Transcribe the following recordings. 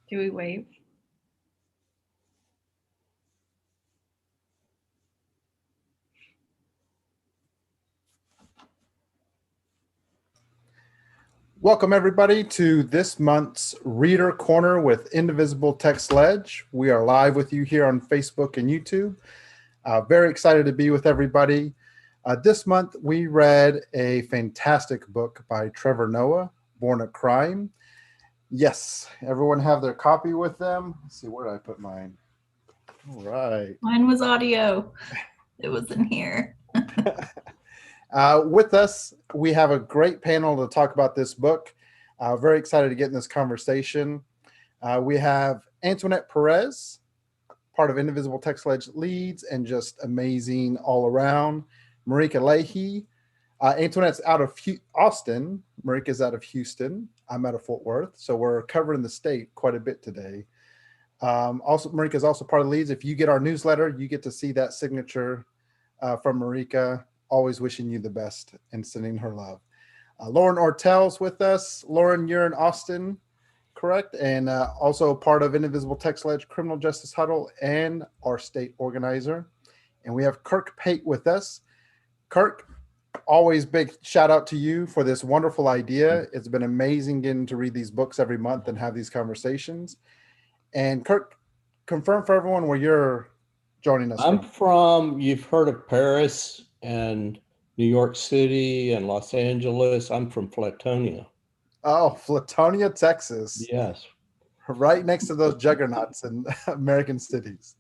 Do we wave? Welcome everybody to this month's Reader Corner with Indivisible TX Lege. We are live with you here on Facebook and YouTube. Very excited to be with everybody. This month we read a fantastic book by Trevor Noah, Born a Crime. Yes, everyone have their copy with them. Let's see, where did I put mine? All right. Mine was audio. It was in here. With us, we have a great panel to talk about this book. Very excited to get in this conversation. We have Antoinette Perez, part of Indivisible TX Lege leads and just amazing all around. Marika Leahy. Antoinette's out of Austin. Marika's out of Houston. I'm out of Fort Worth. So we're covering the state quite a bit today. Also, Marika is also part of the leads. If you get our newsletter, you get to see that signature from Marika. Always wishing you the best and sending her love. Lauren Ortel's with us. Lauren, you're in Austin, correct? And also part of Indivisible TX Lege Criminal Justice Huddle and our state organizer. And we have Kirk Pate with us. Kirk, always big shout out to you for this wonderful idea. It's been amazing getting to read these books every month and have these conversations. And Kirk, confirm for everyone where you're joining us from. You've heard of Paris and New York City and Los Angeles. I'm from Flatonia. Oh, Flatonia, Texas. Yes. Right next to those juggernauts in American cities.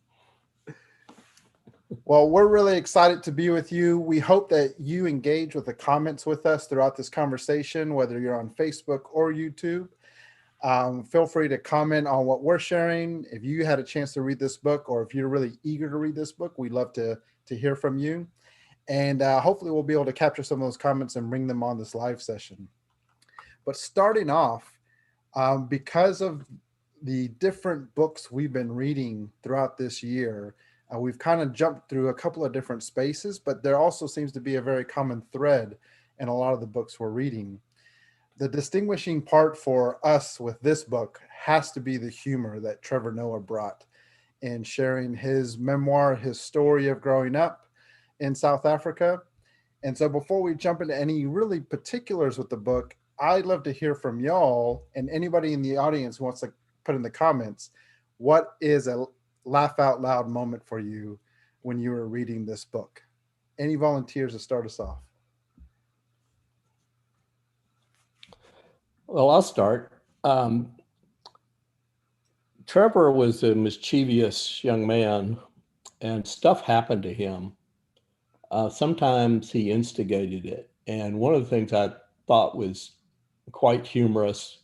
Well, we're really excited to be with you. We hope that you engage with the comments with us throughout this conversation, whether you're on Facebook or YouTube. Feel free to comment on what we're sharing. If you had a chance to read this book, or if you're really eager to read this book, we'd love to hear from you. And hopefully we'll be able to capture some of those comments and bring them on this live session. But starting off, because of the different books we've been reading throughout this year, we've kind of jumped through a couple of different spaces, but there also seems to be a very common thread in a lot of the books we're reading. The distinguishing part for us with this book has to be the humor that Trevor Noah brought in sharing his memoir, his story of growing up in South Africa. And so before we jump into any really particulars with the book, I'd love to hear from y'all and anybody in the audience who wants to put in the comments, what is a laugh out loud moment for you when you were reading this book? Any volunteers to start us off? Well, I'll start. Trevor was a mischievous young man and stuff happened to him. Sometimes he instigated it. And one of the things I thought was quite humorous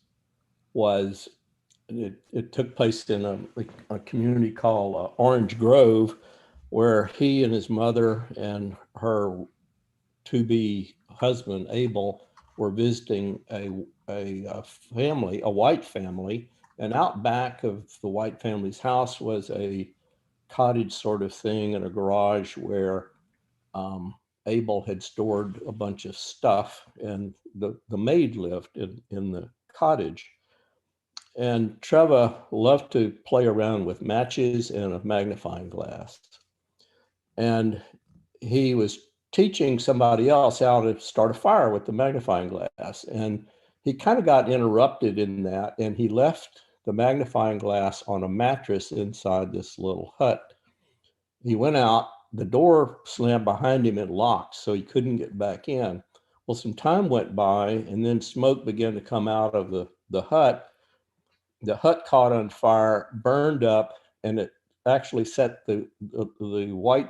was it took place in a community called Orange Grove, where he and his mother and her to-be husband, Abel, were visiting a family, a white family. And out back of the white family's house was a cottage sort of thing and a garage where Abel had stored a bunch of stuff, and the maid lived in the cottage. And Trevor loved to play around with matches and a magnifying glass. And he was teaching somebody else how to start a fire with the magnifying glass. And he kind of got interrupted in that, and he left the magnifying glass on a mattress inside this little hut. He went out, the door slammed behind him and locked, so he couldn't get back in. Well, some time went by, and then smoke began to come out of the hut. The hut caught on fire, burned up, and it actually set the white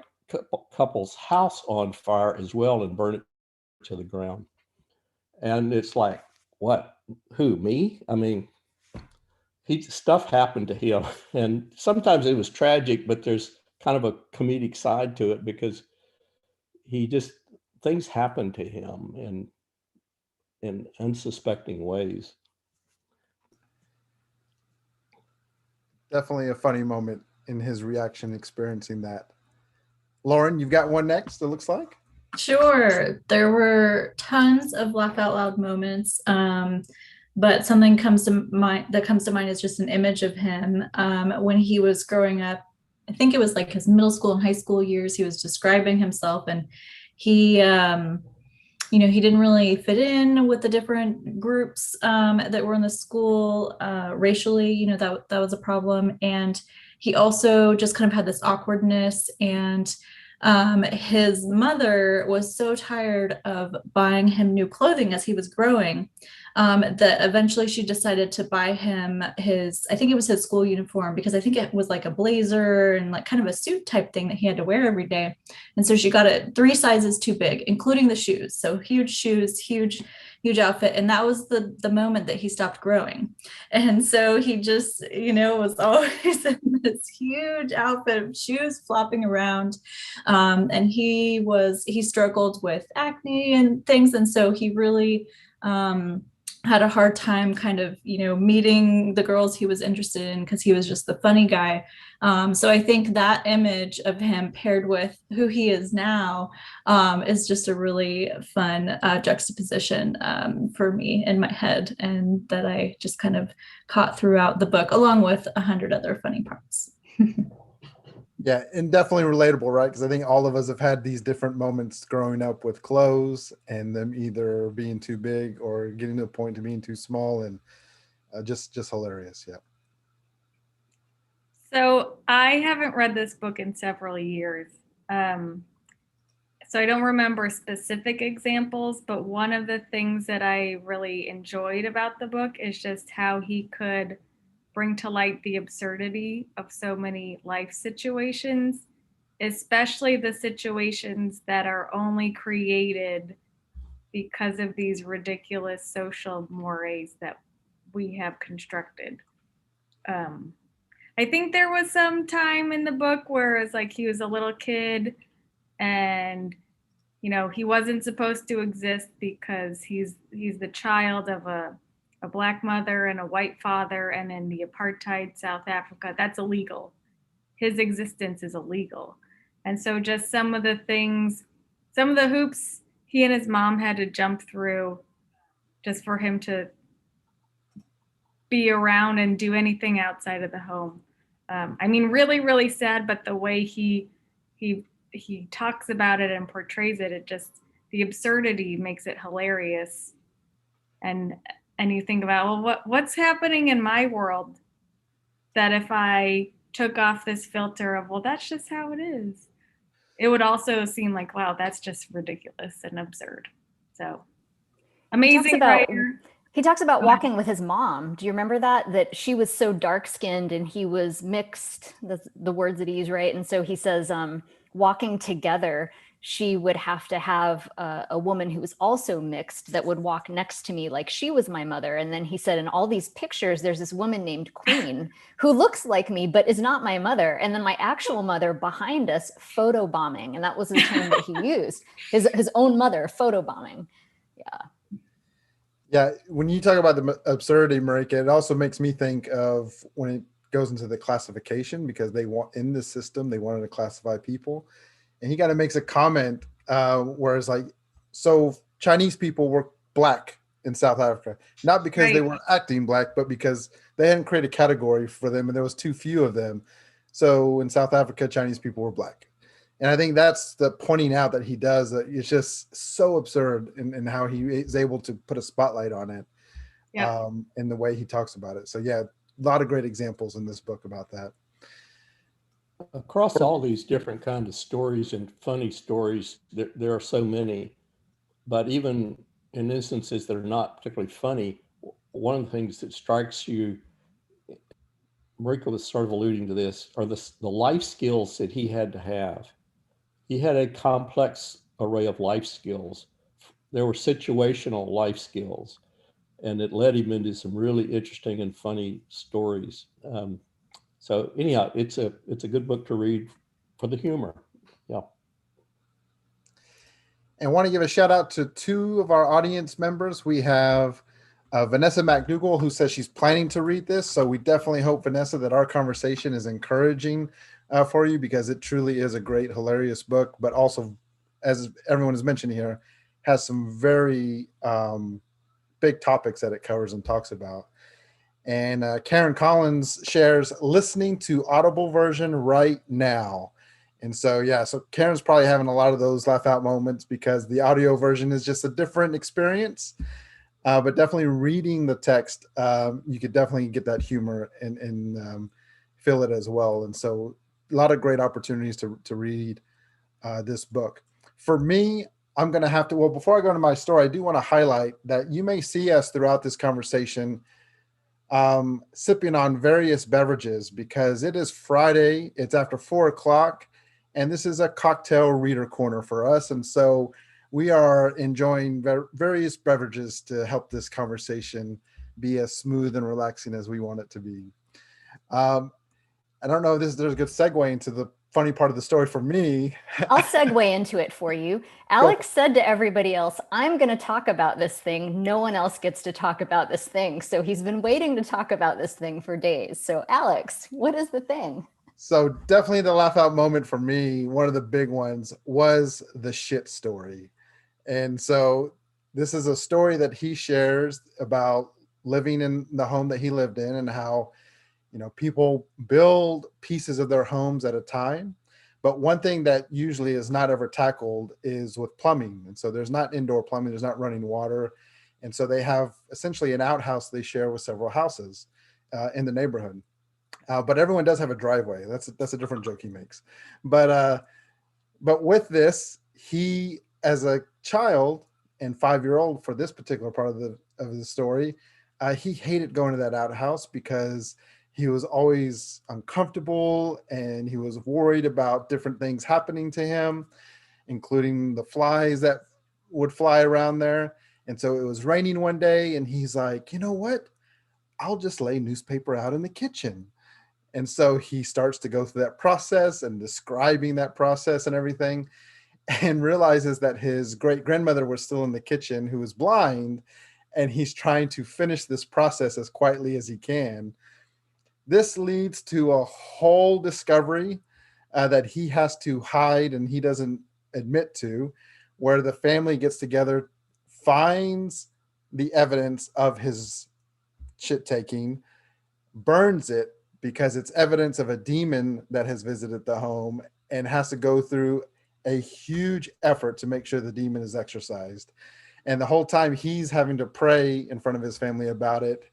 couple's house on fire as well and burned it to the ground. And it's like, what? Who, me? I mean, stuff happened to him. And sometimes it was tragic, but there's kind of a comedic side to it because things happen to him in unsuspecting ways. Definitely a funny moment in his reaction experiencing that. Lauren, you've got one next, it looks like. Sure. There were tons of laugh out loud moments. but something comes to mind is just an image of him when he was growing up. I think it was like his middle school and high school years. He was describing himself, and he he didn't really fit in with the different groups that were in the school racially. That was a problem. And he also just kind of had this awkwardness. And his mother was so tired of buying him new clothing as he was growing that eventually she decided to buy him I think it was his school uniform, because I think it was like a blazer and like kind of a suit type thing that he had to wear every day. And so she got it 3 sizes too big, including the shoes. So huge shoes, huge outfit. And that was the moment that he stopped growing. And so he just, was always in this huge outfit of shoes flopping around. And he struggled with acne and things. And so he really, had a hard time kind of, meeting the girls he was interested in, because he was just the funny guy. So I think that image of him paired with who he is now is just a really fun juxtaposition for me in my head, and that I just kind of caught throughout the book, along with 100 other funny parts. Yeah, and definitely relatable, right? Because I think all of us have had these different moments growing up with clothes and them either being too big or getting to the point to being too small, and just hilarious. Yeah. So I haven't read this book in several years. So I don't remember specific examples, but one of the things that I really enjoyed about the book is just how he could bring to light the absurdity of so many life situations, especially the situations that are only created because of these ridiculous social mores that we have constructed. I think there was some time in the book where it's like he was a little kid and he wasn't supposed to exist because he's the child of a black mother and a white father, and in the apartheid South Africa, that's illegal. His existence is illegal. And so just some of the hoops he and his mom had to jump through just for him to be around and do anything outside of the home. I mean, really, really sad, but the way he talks about it and portrays it, the absurdity makes it hilarious. And you think about, well, what's happening in my world that if I took off this filter of, well, that's just how it is, it would also seem like, wow, that's just ridiculous and absurd. So amazing writer. He talks about walking with his mom. Do you remember that she was so dark-skinned and he was mixed, the words that he used, right? And so he says, walking together, she would have to have a woman who was also mixed that would walk next to me like she was my mother. And then he said, in all these pictures, there's this woman named Queen who looks like me, but is not my mother. And then my actual mother behind us, photobombing. And that was the term that he used, his own mother, photobombing. Yeah. Yeah, when you talk about the absurdity, Marika, it also makes me think of when it goes into the classification, because they wanted to classify people. And he kind of makes a comment where it's like, so Chinese people were black in South Africa, not because they were acting black, but because they hadn't created a category for them and there was too few of them. So in South Africa, Chinese people were black. And I think that's the pointing out that he does, that it's just so absurd in how he is able to put a spotlight on it, in the way he talks about it. So yeah, a lot of great examples in this book about that. Across all these different kinds of stories and funny stories, there are so many, but even in instances that are not particularly funny, one of the things that strikes you, Marika was sort of alluding to this, are the life skills that he had to have. He had a complex array of life skills. There were situational life skills, and it led him into some really interesting and funny stories. So anyhow, it's a good book to read for the humor. Yeah. And want to give a shout out to 2 of our audience members. We have Vanessa McDougall, who says she's planning to read this. So we definitely hope, Vanessa, that our conversation is encouraging for you, because it truly is a great, hilarious book, but also, as everyone has mentioned here, has some very big topics that it covers and talks about. And Karen Collins shares listening to Audible version right now. And so, yeah, so Karen's probably having a lot of those laugh out moments because the audio version is just a different experience. But definitely reading the text, you could definitely get that humor and feel it as well. And so a lot of great opportunities to read this book. For me, I'm going to have to, well, before I go into my story, I do want to highlight that you may see us throughout this conversation sipping on various beverages because it is Friday, it's after 4:00, and this is a cocktail reader corner for us. And so we are enjoying various beverages to help this conversation be as smooth and relaxing as we want it to be. I don't know if there's a good segue into the funny part of the story for me. I'll segue into it for you. Alex said to everybody else, I'm going to talk about this thing. No one else gets to talk about this thing. So he's been waiting to talk about this thing for days. So Alex, what is the thing? So definitely the laugh out moment for me, one of the big ones was the shit story. And so this is a story that he shares about living in the home that he lived in and how, you know, people build pieces of their homes at a time. But one thing that usually is not ever tackled is with plumbing. And so there's not indoor plumbing, there's not running water. And so they have essentially an outhouse they share with several houses in the neighborhood. But everyone does have a driveway. That's a different joke he makes. But with this, he, as a child and 5-year-old for this particular part of the story, he hated going to that outhouse because he was always uncomfortable and he was worried about different things happening to him, including the flies that would fly around there. And so it was raining one day and he's like, you know what? I'll just lay newspaper out in the kitchen. And so he starts to go through that process and describing that process and everything, and realizes that his great grandmother was still in the kitchen who was blind. And he's trying to finish this process as quietly as he can. This leads to a whole discovery that he has to hide and he doesn't admit to, where the family gets together, finds the evidence of his shit taking, burns it because it's evidence of a demon that has visited the home, and has to go through a huge effort to make sure the demon is exorcised. And the whole time he's having to pray in front of his family about it,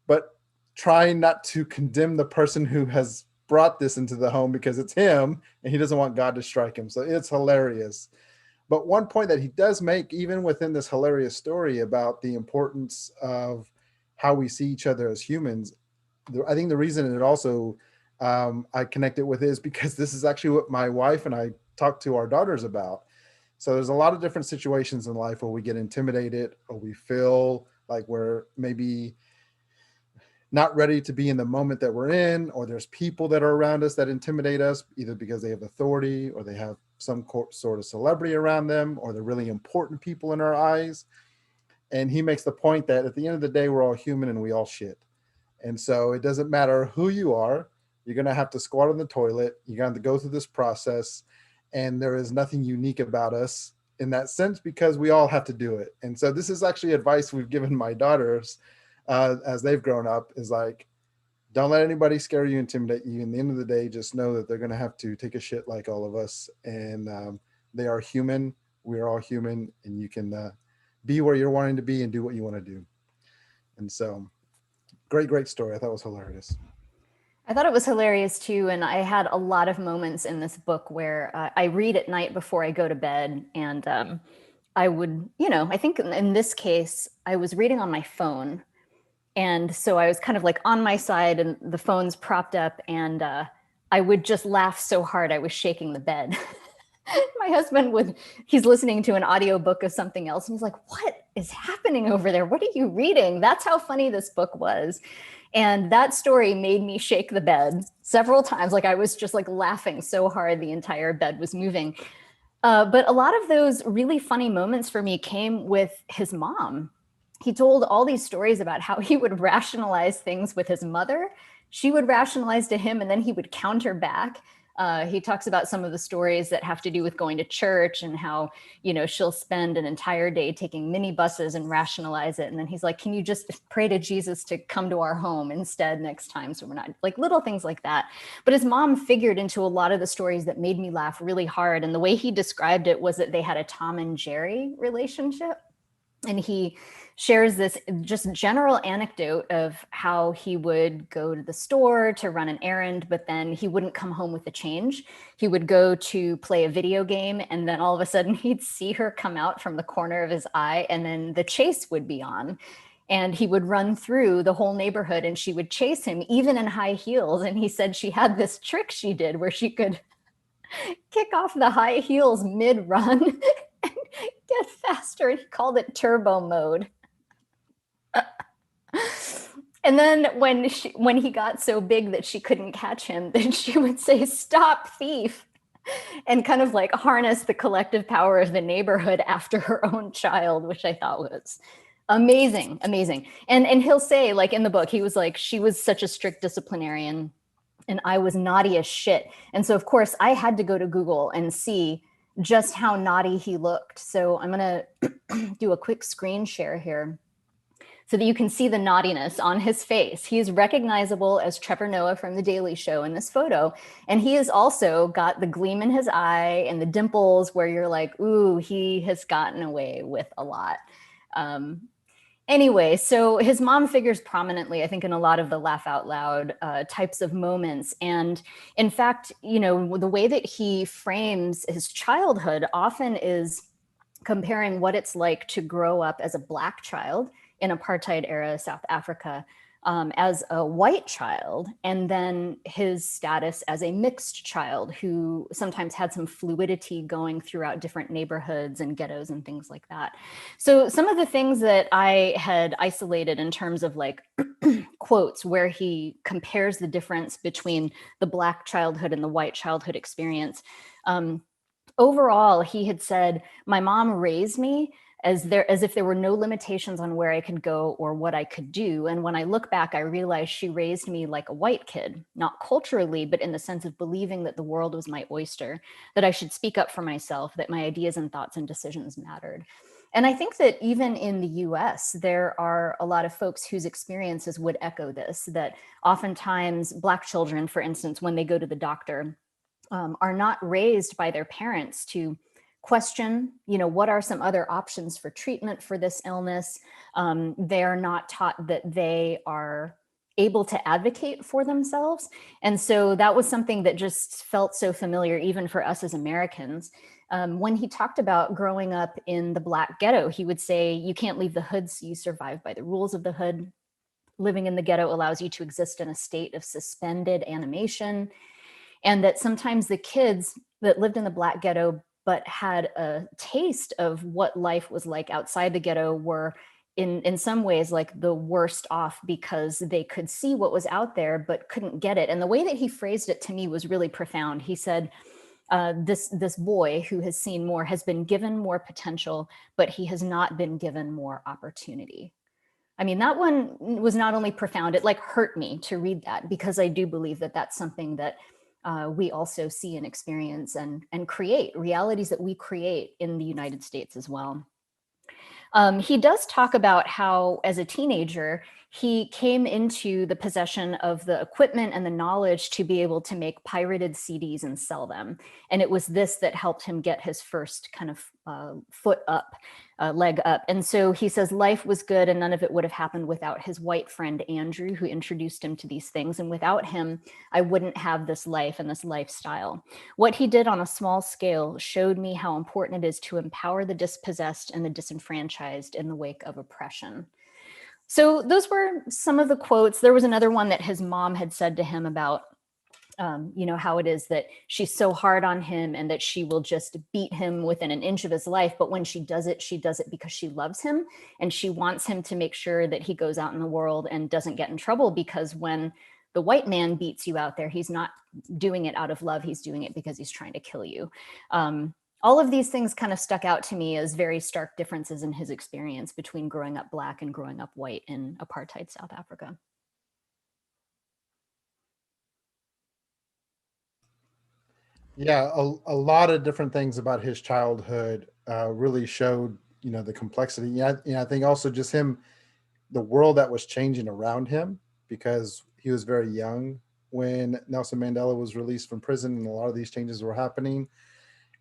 but trying not to condemn the person who has brought this into the home because it's him and he doesn't want God to strike him. So it's hilarious. But one point that he does make, even within this hilarious story about the importance of how we see each other as humans, I think the reason it also I connect it with is because this is actually what my wife and I talk to our daughters about. So there's a lot of different situations in life where we get intimidated or we feel like we're maybe not ready to be in the moment that we're in, or there's people that are around us that intimidate us, either because they have authority or they have some sort of celebrity around them, or they're really important people in our eyes. And he makes the point that at the end of the day, we're all human and we all shit. And so it doesn't matter who you are, you're going to have to squat on the toilet. You're going to have to go through this process. And there is nothing unique about us in that sense because we all have to do it. And so this is actually advice we've given my daughters as they've grown up, is like, don't let anybody scare you, intimidate you. In the end of the day, just know that they're going to have to take a shit like all of us. And they are human. We are all human. And you can be where you're wanting to be and do what you want to do. And so great story. I thought it was hilarious. I thought it was hilarious too. And I had a lot of moments in this book where I read at night before I go to bed. And I would, I think in this case, I was reading on my phone. And so I was kind of like on my side and the phone's propped up, and I would just laugh so hard I was shaking the bed. My husband he's listening to an audiobook of something else, and he's like, what is happening over there? What are you reading? That's how funny this book was. And that story made me shake the bed several times. Like I was just like laughing so hard the entire bed was moving. But a lot of those really funny moments for me came with his mom. He told all these stories about how he would rationalize things with his mother. She would rationalize to him, and then he would counter back. He talks about some of the stories that have to do with going to church and how, she'll spend an entire day taking minibuses and rationalize it. And then he's like, can you just pray to Jesus to come to our home instead next time? So we're not, like, little things like that. But his mom figured into a lot of the stories that made me laugh really hard. And the way he described it was that they had a Tom and Jerry relationship. And he shares this just general anecdote of how he would go to the store to run an errand, but then he wouldn't come home with the change. He would go to play a video game, and then all of a sudden he'd see her come out from the corner of his eye, and then the chase would be on. And he would run through the whole neighborhood and she would chase him, even in high heels. And he said she had this trick she did where she could kick off the high heels mid-run and get faster. And he called it turbo mode. And then when he got so big that she couldn't catch him, then she would say, "Stop, thief," and kind of like harness the collective power of the neighborhood after her own child, which I thought was amazing. And he'll say, like, in the book, he was like, she was such a strict disciplinarian and I was naughty as shit. And so, of course, I had to go to Google and see just how naughty he looked. So I'm going to do a quick screen share here so that you can see the naughtiness on his face. He is recognizable as Trevor Noah from The Daily Show in this photo. And he has also got the gleam in his eye and the dimples where you're like, ooh, he has gotten away with a lot. Anyway, so his mom figures prominently, I think, in a lot of the laugh out loud types of moments. And in fact, the way that he frames his childhood often is comparing what it's like to grow up as a Black child in apartheid era South Africa, as a white child, and then his status as a mixed child who sometimes had some fluidity going throughout different neighborhoods and ghettos and things like that. So some of the things that I had isolated in terms of like quotes where he compares the difference between the Black childhood and the white childhood experience. Overall, he had said, "My mom raised me as if there were no limitations on where I could go or what I could do. And when I look back, I realized she raised me like a white kid, not culturally, but in the sense of believing that the world was my oyster, that I should speak up for myself, that my ideas and thoughts and decisions mattered." And I think that even in the US, there are a lot of folks whose experiences would echo this, that oftentimes Black children, for instance, when they go to the doctor, are not raised by their parents to question, what are some other options for treatment for this illness? They are not taught that they are able to advocate for themselves. And so that was something that just felt so familiar, even for us as Americans. When he talked about growing up in the Black ghetto, he would say, "You can't leave the hood, so you survive by the rules of the hood. Living in the ghetto allows you to exist in a state of suspended animation." And that sometimes the kids that lived in the Black ghetto but had a taste of what life was like outside the ghetto were in some ways like the worst off because they could see what was out there but couldn't get it. And the way that he phrased it to me was really profound. He said, this boy who has seen more has been given more potential, but he has not been given more opportunity. I mean, that one was not only profound, it like hurt me to read that, because I do believe that that's something that we also see and experience and create, realities that we create in the United States as well. He does talk about how, as a teenager, he came into the possession of the equipment and the knowledge to be able to make pirated CDs and sell them. And it was this that helped him get his first kind of leg up. And so he says life was good and none of it would have happened without his white friend, Andrew, who introduced him to these things. And without him, I wouldn't have this life and this lifestyle. What he did on a small scale showed me how important it is to empower the dispossessed and the disenfranchised in the wake of oppression. So those were some of the quotes. There was another one that his mom had said to him about, how it is that she's so hard on him and that she will just beat him within an inch of his life. But when she does it because she loves him and she wants him to make sure that he goes out in the world and doesn't get in trouble, because when the white man beats you out there, he's not doing it out of love. He's doing it because he's trying to kill you. All of these things kind of stuck out to me as very stark differences in his experience between growing up Black and growing up white in apartheid South Africa. Yeah, a lot of different things about his childhood really showed, the complexity. I think also just him, the world that was changing around him, because he was very young when Nelson Mandela was released from prison and a lot of these changes were happening.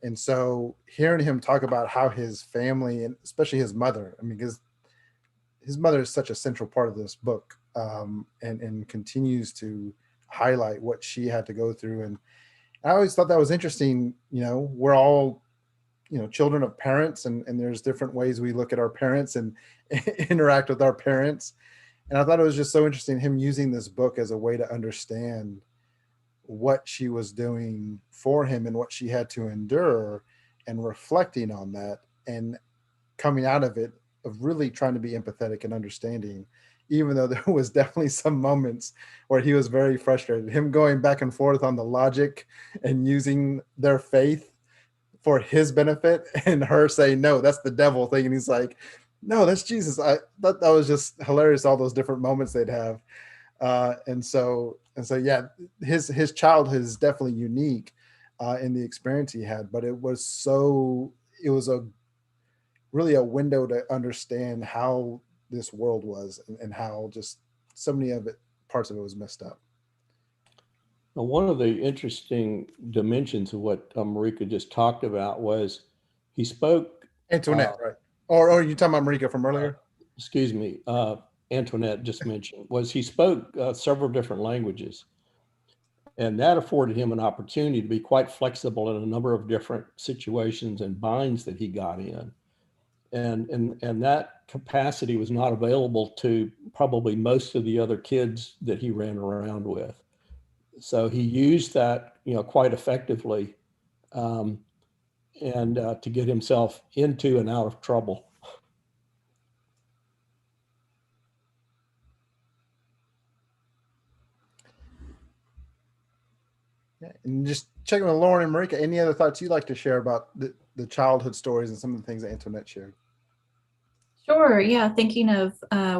And so hearing him talk about how his family, and especially his mother, I mean, because his mother is such a central part of this book, and continues to highlight what she had to go through. And I always thought that was interesting. We're all, children of parents, and there's different ways we look at our parents and interact with our parents. And I thought it was just so interesting him using this book as a way to understand what she was doing for him and what she had to endure, and reflecting on that and coming out of it, of really trying to be empathetic and understanding, even though there was definitely some moments where he was very frustrated, him going back and forth on the logic and using their faith for his benefit, and her saying, no, that's the devil thing. And he's like, no, that's Jesus. I thought that was just hilarious, all those different moments they'd have. And so, yeah, his childhood is definitely unique in the experience he had, but it was a really a window to understand how this world was, and how just so many of it, parts of it was messed up. Now, one of the interesting dimensions of what Marika just talked about was he spoke, Antoinette, right? Or you talking about Marika from earlier? excuse me, Antoinette just mentioned, was he spoke several different languages. And that afforded him an opportunity to be quite flexible in a number of different situations and binds that he got in. And that capacity was not available to probably most of the other kids that he ran around with. So he used that, quite effectively, and to get himself into and out of trouble. Yeah. And just checking with Lauren and Marika, any other thoughts you'd like to share about the childhood stories and some of the things that Antoinette shared? Sure. Yeah. Thinking of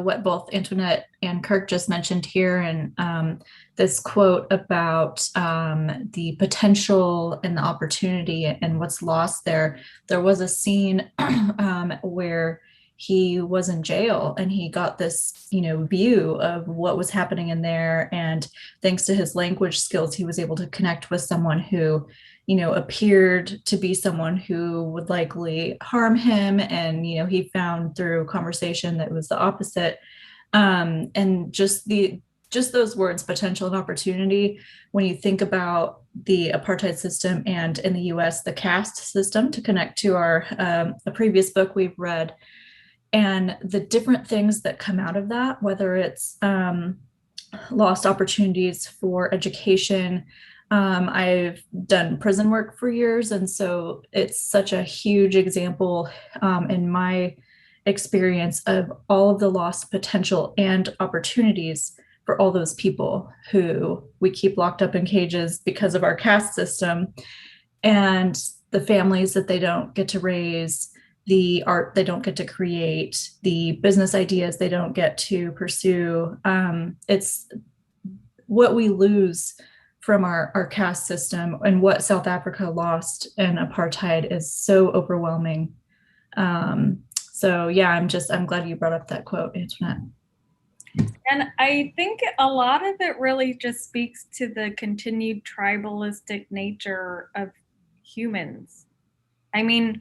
what both Antoinette and Kirk just mentioned here, and this quote about the potential and the opportunity and what's lost there. There was a scene where he was in jail and he got this, view of what was happening in there. And thanks to his language skills, he was able to connect with someone who appeared to be someone who would likely harm him. And, he found through conversation that it was the opposite. And just those words, potential and opportunity, when you think about the apartheid system and in the US, the caste system, to connect to our a previous book we've read, and the different things that come out of that, whether it's lost opportunities for education. I've done prison work for years, and so it's such a huge example in my experience of all of the lost potential and opportunities for all those people who we keep locked up in cages because of our caste system, and the families that they don't get to raise, the art they don't get to create, the business ideas they don't get to pursue. It's what we lose from our caste system, and what South Africa lost in apartheid is so overwhelming. So yeah, I'm glad you brought up that quote, Antoinette. And I think a lot of it really just speaks to the continued tribalistic nature of humans. I mean,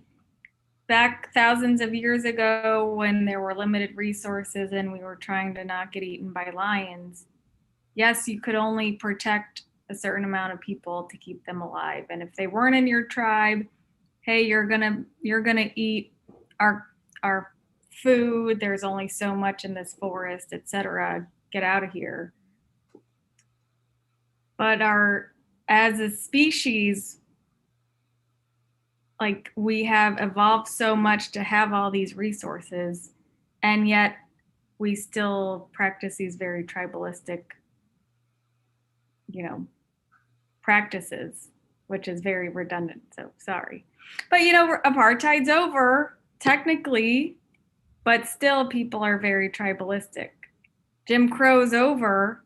back thousands of years ago when there were limited resources and we were trying to not get eaten by lions, yes, you could only protect a certain amount of people to keep them alive. And if they weren't in your tribe, hey, you're gonna eat our food. There's only so much in this forest, etc. Get out of here. But as a species, like, we have evolved so much to have all these resources, and yet we still practice these very tribalistic, practices, which is very redundant. So sorry. But apartheid's over technically, but still people are very tribalistic. Jim Crow's over,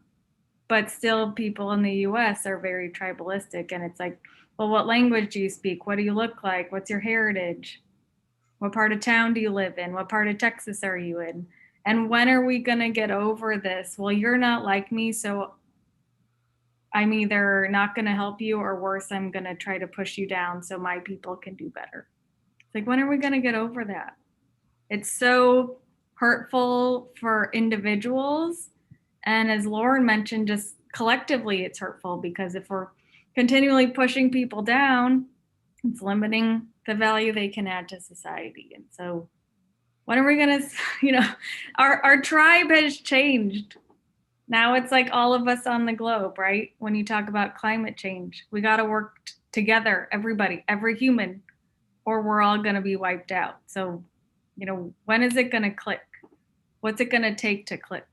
but still people in the US are very tribalistic. And it's like well, what language do you speak? What do you look like? What's your heritage? What part of town do you live in? What part of Texas are you in? And when are we going to get over this? Well, you're not like me, so I'm either not going to help you, or worse, I'm going to try to push you down so my people can do better. It's like, when are we going to get over that? It's so hurtful for individuals. And as Lauren mentioned, just collectively, it's hurtful, because if we're continually pushing people down, it's limiting the value they can add to society. And so when are we going to, our tribe has changed. Now it's like all of us on the globe, right? When you talk about climate change, we got to work together, everybody, every human, or we're all going to be wiped out. So, when is it going to click? What's it going to take to click?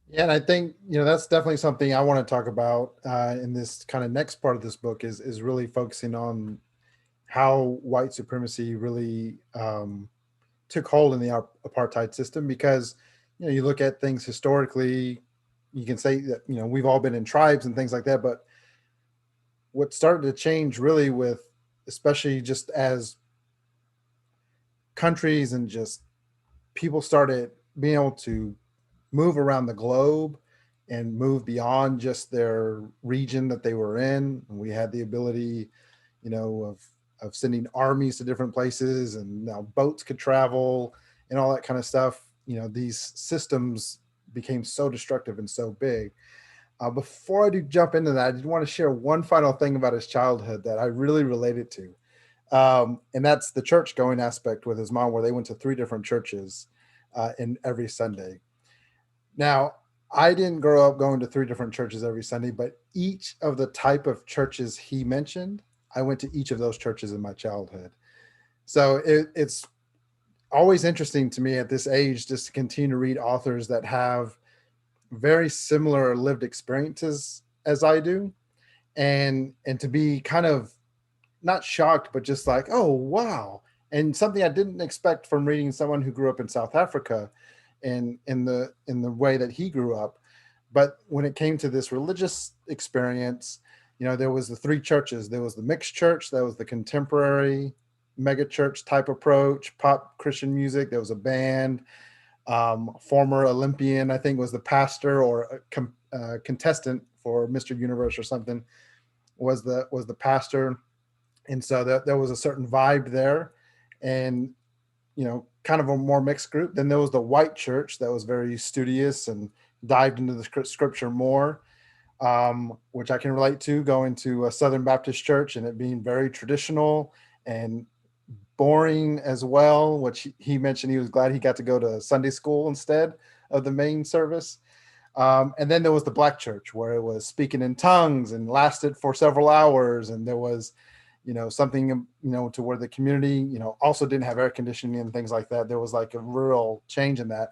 Yeah, and I think that's definitely something I want to talk about in this kind of next part of this book is really focusing on how white supremacy really took hold in the apartheid system. Because you look at things historically, you can say that we've all been in tribes and things like that, but what started to change really with, especially just as countries and just people started being able to move around the globe and move beyond just their region that they were in. And we had the ability, of sending armies to different places, and now boats could travel and all that kind of stuff. These systems became so destructive and so big. Before I do jump into that, I did want to share one final thing about his childhood that I really related to. And that's the church going aspect with his mom, where they went to 3 different churches in every Sunday. Now, I didn't grow up going to 3 different churches every Sunday, but each of the type of churches he mentioned, I went to each of those churches in my childhood. So it's always interesting to me at this age just to continue to read authors that have very similar lived experiences as I do, and to be kind of not shocked, but just like, oh, wow. And something I didn't expect from reading someone who grew up in South Africa and in the way that he grew up. But when it came to this religious experience, there was the 3 churches. There was the mixed church, that was the contemporary mega church type approach, pop Christian music. There was a band, former Olympian, I think, was the pastor, or a contestant for Mr. Universe or something was the pastor. And so there was a certain vibe there, and kind of a more mixed group. Then there was the white church that was very studious and dived into the scripture more, which I can relate to, going to a Southern Baptist church and it being very traditional and boring as well, which he mentioned he was glad he got to go to Sunday school instead of the main service. And then there was the black church, where it was speaking in tongues and lasted for several hours. And there was, something, to where the community, also didn't have air conditioning and things like that. There was like a real change in that.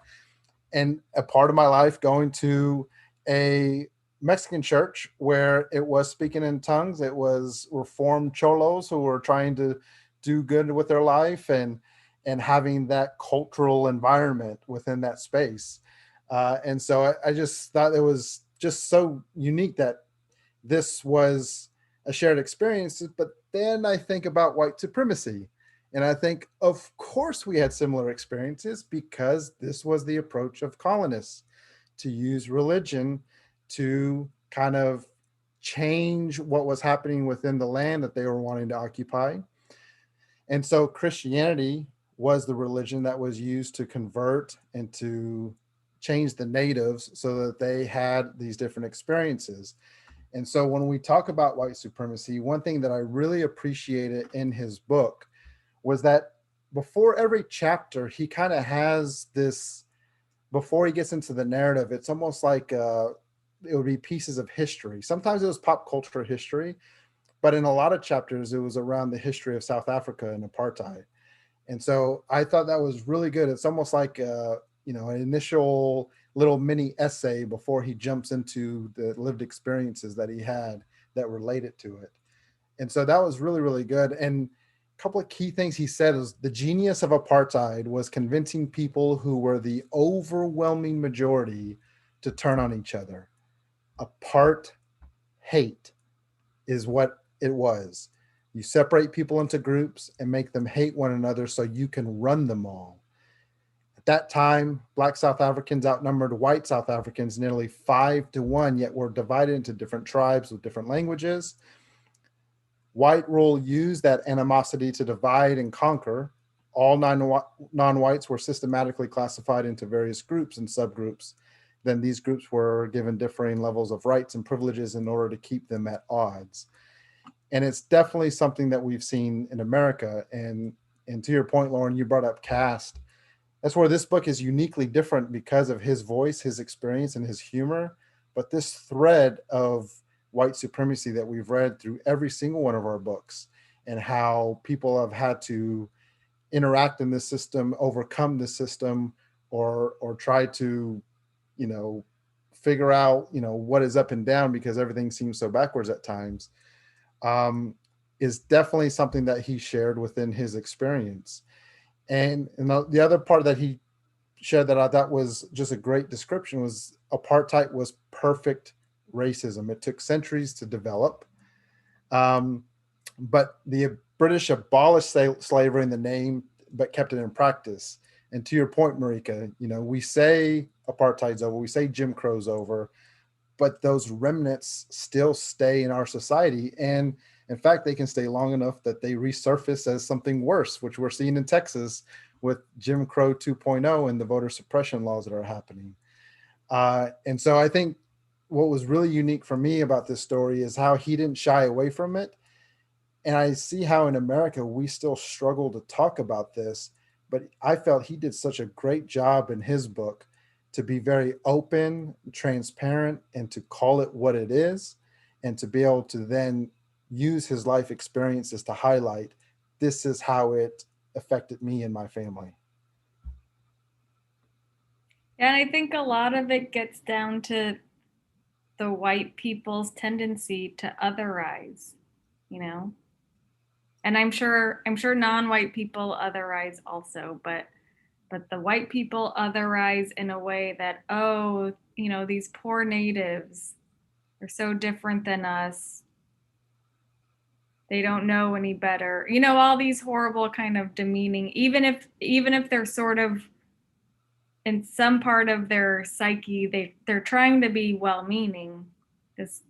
And a part of my life going to a Mexican church where it was speaking in tongues. It was Reformed cholos who were trying to do good with their life, and having that cultural environment within that space. And so I just thought it was just so unique that this was a shared experience. But then I think about white supremacy, and I think, of course, we had similar experiences, because this was the approach of colonists, to use religion to kind of change what was happening within the land that they were wanting to occupy. And so Christianity was the religion that was used to convert and to change the natives so that they had these different experiences. And so when we talk about white supremacy, one thing that I really appreciated in his book was that before every chapter, he kind of has this, before he gets into the narrative, it's almost like it would be pieces of history. Sometimes it was pop culture history, but in a lot of chapters, it was around the history of South Africa and apartheid. And so I thought that was really good. It's almost like, an initial little mini essay before he jumps into the lived experiences that he had that related to it. And so that was really, really good. And a couple of key things he said is the genius of apartheid was convincing people who were the overwhelming majority to turn on each other. Apart hate is what it was. You separate people into groups and make them hate one another so you can run them all. At that time, Black South Africans outnumbered white South Africans nearly 5-1, yet were divided into different tribes with different languages. White rule used that animosity to divide and conquer. All non-whites were systematically classified into various groups and subgroups. Then these groups were given differing levels of rights and privileges in order to keep them at odds. And it's definitely something that we've seen in America. And to your point, Lauren, you brought up caste. That's where this book is uniquely different because of his voice, his experience, and his humor. But this thread of white supremacy that we've read through every single one of our books, and how people have had to interact in this system, overcome this system, or try to, figure out, what is up and down because everything seems so backwards at times, is definitely something that he shared within his experience. And the other part that he shared that I thought was just a great description was apartheid was perfect racism. It took centuries to develop. But the British abolished slavery in the name, but kept it in practice. And to your point, Marika, we say apartheid's over, we say Jim Crow's over, but those remnants still stay in our society. And in fact, they can stay long enough that they resurface as something worse, which we're seeing in Texas with Jim Crow 2.0 and the voter suppression laws that are happening. And so I think what was really unique for me about this story is how he didn't shy away from it. And I see how in America, we still struggle to talk about this, but I felt he did such a great job in his book to be very open, transparent, and to call it what it is, and to be able to then use his life experiences to highlight, this is how it affected me and my family. And I think a lot of it gets down to the white people's tendency to otherize, and I'm sure non-white people otherize also, but the white people otherize in a way that, these poor natives are so different than us. They don't know any better. All these horrible kind of demeaning, even if they're sort of in some part of their psyche, they're trying to be well-meaning. This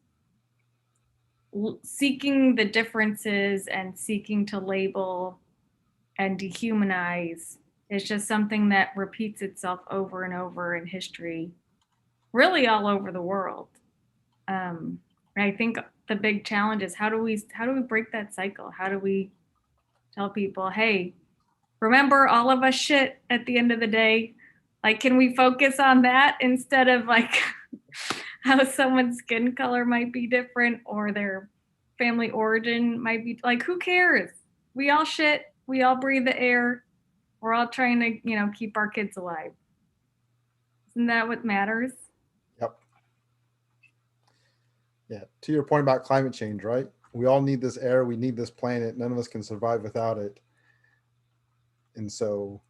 seeking the differences and seeking to label and dehumanize is just something that repeats itself over and over in history, really all over the world. I think the big challenge is how do we break that cycle? How do we tell people, hey, remember all of us shit at the end of the day? Like, can we focus on that instead of like how someone's skin color might be different or their family origin might be, like, who cares? We all shit, we all breathe the air. We're all trying to, keep our kids alive. Isn't that what matters? Yep. Yeah. To your point about climate change, right? We all need this air. We need this planet. None of us can survive without it. And so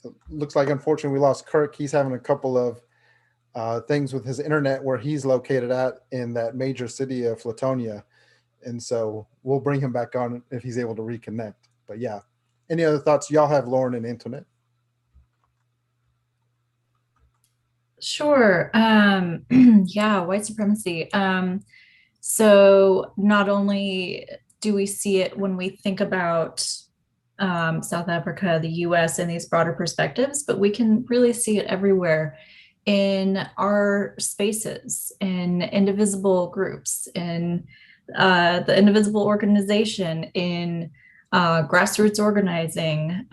it looks like, unfortunately, we lost Kirk. He's having a couple of things with his internet where he's located at in that major city of Flatonia. And so we'll bring him back on if he's able to reconnect. But yeah. Any other thoughts y'all have, Lauren and Antoinette? Sure. Yeah, white supremacy. So not only do we see it when we think about South Africa, the US, and these broader perspectives, but we can really see it everywhere in our spaces, in indivisible groups, in the Indivisible organization, in grassroots organizing.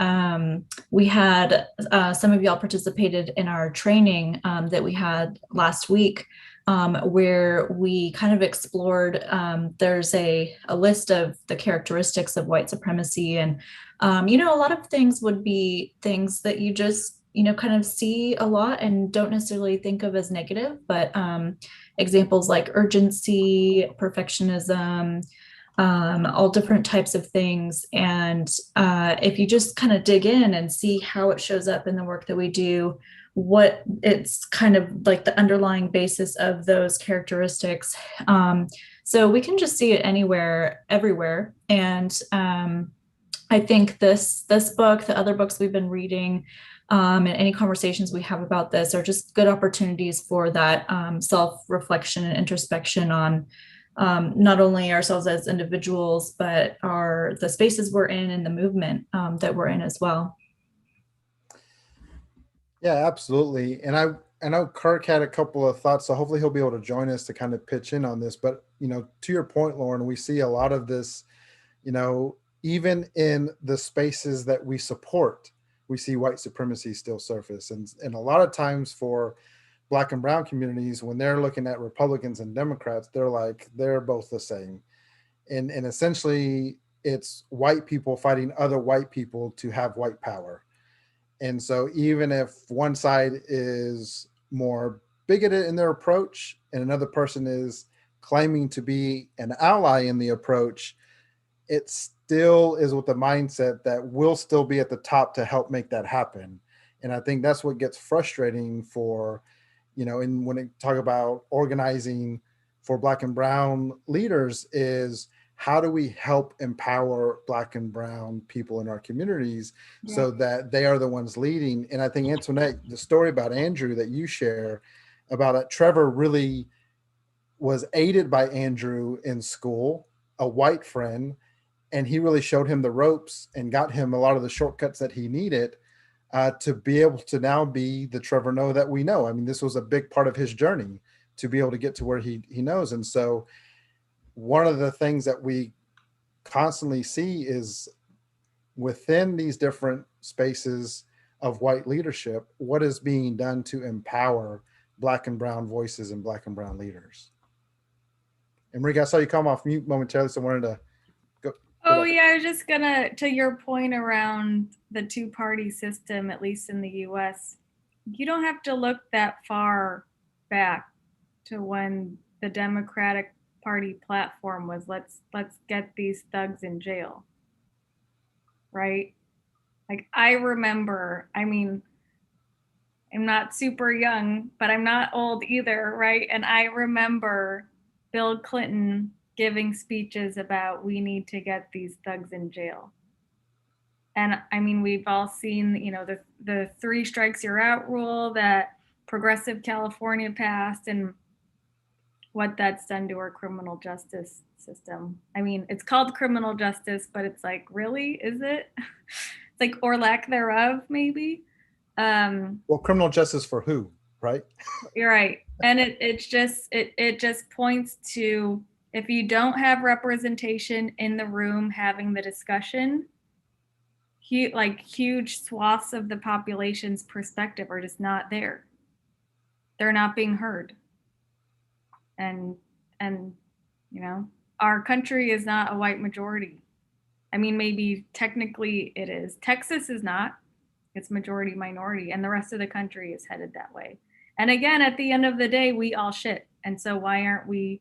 We had some of y'all participated in our training that we had last week, where we kind of explored, there's a list of the characteristics of white supremacy. And, a lot of things would be things that you just, kind of see a lot and don't necessarily think of as negative, but examples like urgency, perfectionism, all different types of things. And if you just kind of dig in and see how it shows up in the work that we do, what it's kind of like the underlying basis of those characteristics. So we can just see it anywhere, everywhere. And I think this book, the other books we've been reading, and any conversations we have about this are just good opportunities for that self-reflection and introspection on not only ourselves as individuals, but the spaces we're in and the movement that we're in as well. Yeah, absolutely. And I know Kirk had a couple of thoughts, so hopefully he'll be able to join us to kind of pitch in on this. But to your point, Lauren, we see a lot of this, even in the spaces that we support, we see white supremacy still surface. And a lot of times for Black and brown communities, when they're looking at Republicans and Democrats, they're both the same. And essentially it's white people fighting other white people to have white power. And so even if one side is more bigoted in their approach and another person is claiming to be an ally in the approach, it still is with the mindset that we'll still be at the top to help make that happen. And I think that's what gets frustrating for, and when they talk about organizing for Black and brown leaders, is how do we help empower Black and brown people in our communities so that they are the ones leading? And I think, Antoinette, the story about Andrew that you share about it, Trevor really was aided by Andrew in school, a white friend, and he really showed him the ropes and got him a lot of the shortcuts that he needed to be able to now be the Trevor Noah that we know. I mean, this was a big part of his journey to be able to get to where he knows. And so one of the things that we constantly see is within these different spaces of white leadership, what is being done to empower Black and brown voices and Black and brown leaders. Enrique, I saw you come off mute momentarily, so I wanted to go. Oh yeah, I was just gonna, to your point around the two-party system, at least in the US, you don't have to look that far back to when the Democratic Party platform was let's get these thugs in jail, right? Like I remember, I mean, I'm not super young, but I'm not old either, right? And I remember Bill Clinton giving speeches about we need to get these thugs in jail. And I mean, we've all seen, the 3 strikes you're out rule that progressive California passed and what that's done to our criminal justice system. I mean, it's called criminal justice, but it's like, really, is it? It's like, or lack thereof, maybe. Well, criminal justice for who, right? You're right. And it just points to, if you don't have representation in the room having the discussion, huge swaths of the population's perspective are just not there. They're not being heard. And our country is not a white majority. I mean, maybe technically it is. Texas is not. It's majority minority, and the rest of the country is headed that way. And again, at the end of the day, we all shit. And so why aren't we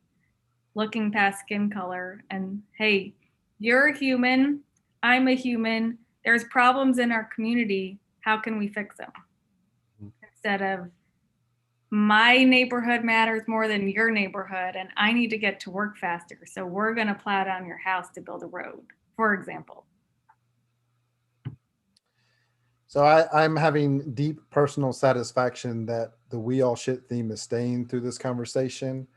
looking past skin color and, hey, you're a human, I'm a human, there's problems in our community, how can we fix them? Instead of, my neighborhood matters more than your neighborhood, and I need to get to work faster, so we're gonna plow down your house to build a road, for example. So I'm having deep personal satisfaction that the we all shit theme is staying through this conversation,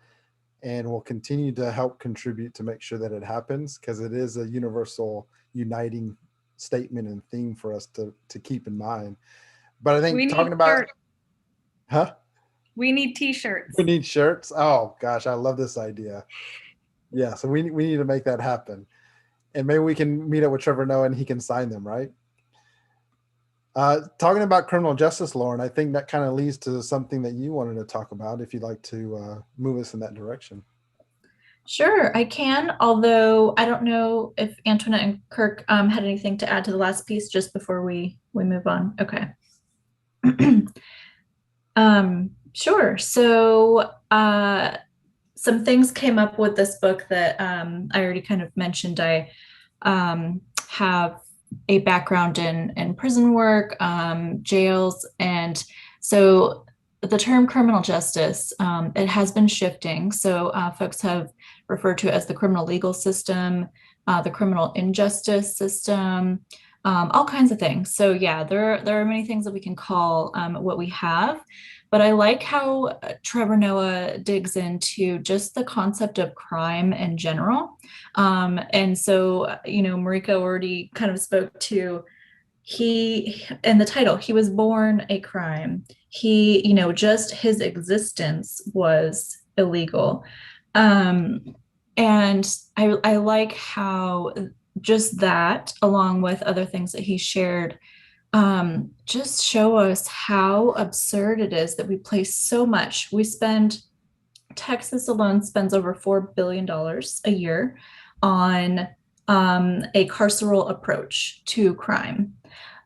and will continue to help contribute to make sure that it happens, because it is a universal uniting statement and theme for us to keep in mind. But I think talking about we need t-shirts. We need shirts. Oh gosh, I love this idea. Yeah, so we need to make that happen, and maybe we can meet up with Trevor Noah and he can sign them, right? Talking about criminal justice, Lauren, I think that kind of leads to something that you wanted to talk about, if you'd like to move us in that direction. Sure, I can, although I don't know if Antoinette and Kirk had anything to add to the last piece just before we move on. Okay. Sure. So some things came up with this book that I already kind of mentioned. I have a background in prison work, jails, and So the term criminal justice, it has been shifting. So folks have referred to it as the criminal legal system, the criminal injustice system, all kinds of things. So yeah, there are many things that we can call what we have. But I like how Trevor Noah digs into just the concept of crime in general. And so, Marika already kind of spoke to in the title, he was born a crime. Just his existence was illegal. And I like how just that, along with other things that he shared, just show us how absurd it is that we place so much. Texas alone spends over $4 billion a year on a carceral approach to crime.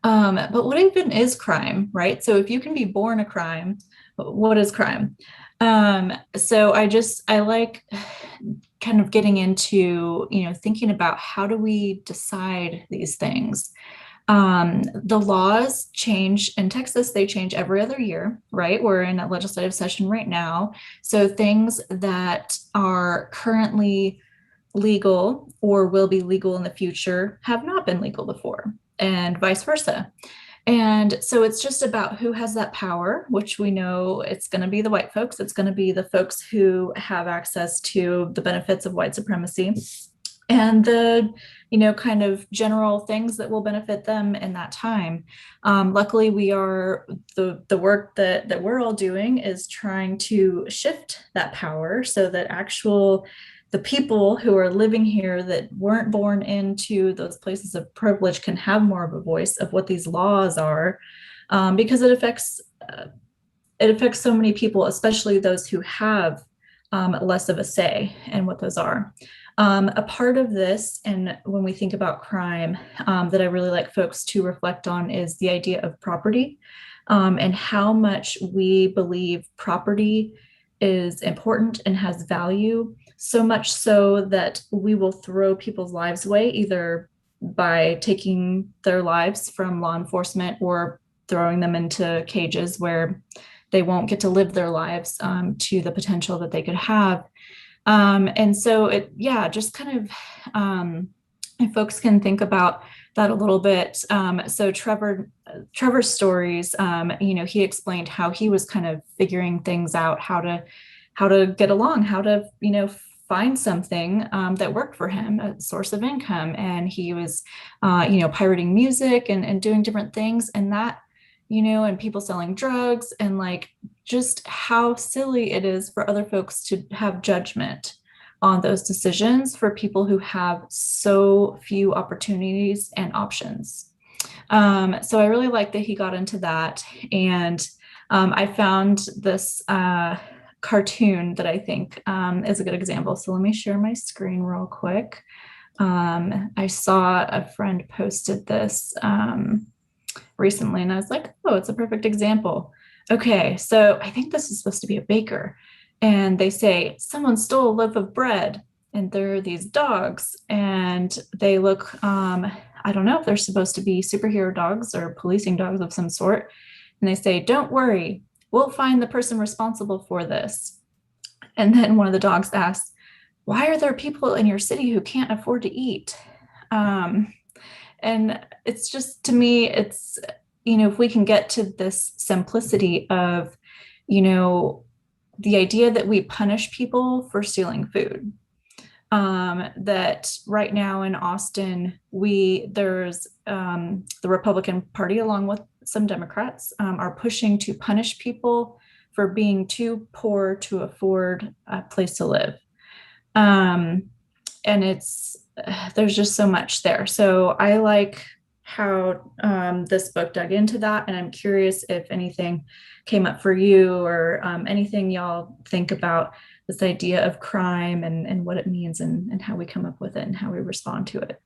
But what even is crime, right? So if you can be born a crime, what is crime? So I like kind of getting into, thinking about how do we decide these things? The laws change in Texas, they change every other year, right? We're in a legislative session right now. So things that are currently legal or will be legal in the future have not been legal before, and vice versa. And so it's just about who has that power, which we know it's going to be the white folks. It's going to be the folks who have access to the benefits of white supremacy and the kind of general things that will benefit them in that time. Luckily, we are the work that we're all doing is trying to shift that power so that the people who are living here that weren't born into those places of privilege can have more of a voice of what these laws are, because it affects so many people, especially those who have less of a say in what those are. A part of this, and when we think about crime, that I really like folks to reflect on is the idea of property, and how much we believe property is important and has value, so much so that we will throw people's lives away, either by taking their lives from law enforcement or throwing them into cages where they won't get to live their lives to the potential that they could have. And so just kind of, if folks can think about that a little bit. So Trevor's stories, he explained how he was kind of figuring things out, how to get along, how to, find something that worked for him, a source of income. And he was, pirating music and doing different things, and that, and people selling drugs, and like just how silly it is for other folks to have judgment on those decisions for people who have so few opportunities and options. So I really like that he got into that. And I found this cartoon that I think is a good example. So let me share my screen real quick. I saw a friend posted this recently, and I was like, oh, it's a perfect example. Okay, so I think this is supposed to be a baker. And they say, someone stole a loaf of bread, and there are these dogs, and they look, I don't know if they're supposed to be superhero dogs or policing dogs of some sort. And they say, don't worry, we'll find the person responsible for this. And then one of the dogs asks, why are there people in your city who can't afford to eat? And it's just, to me, it's, if we can get to this simplicity of, the idea that we punish people for stealing food. That right now in Austin, there's the Republican Party, along with some Democrats, are pushing to punish people for being too poor to afford a place to live. And there's just so much there. So I like how this book dug into that, and I'm curious if anything came up for you, or anything y'all think about this idea of crime and what it means, and how we come up with it and how we respond to it.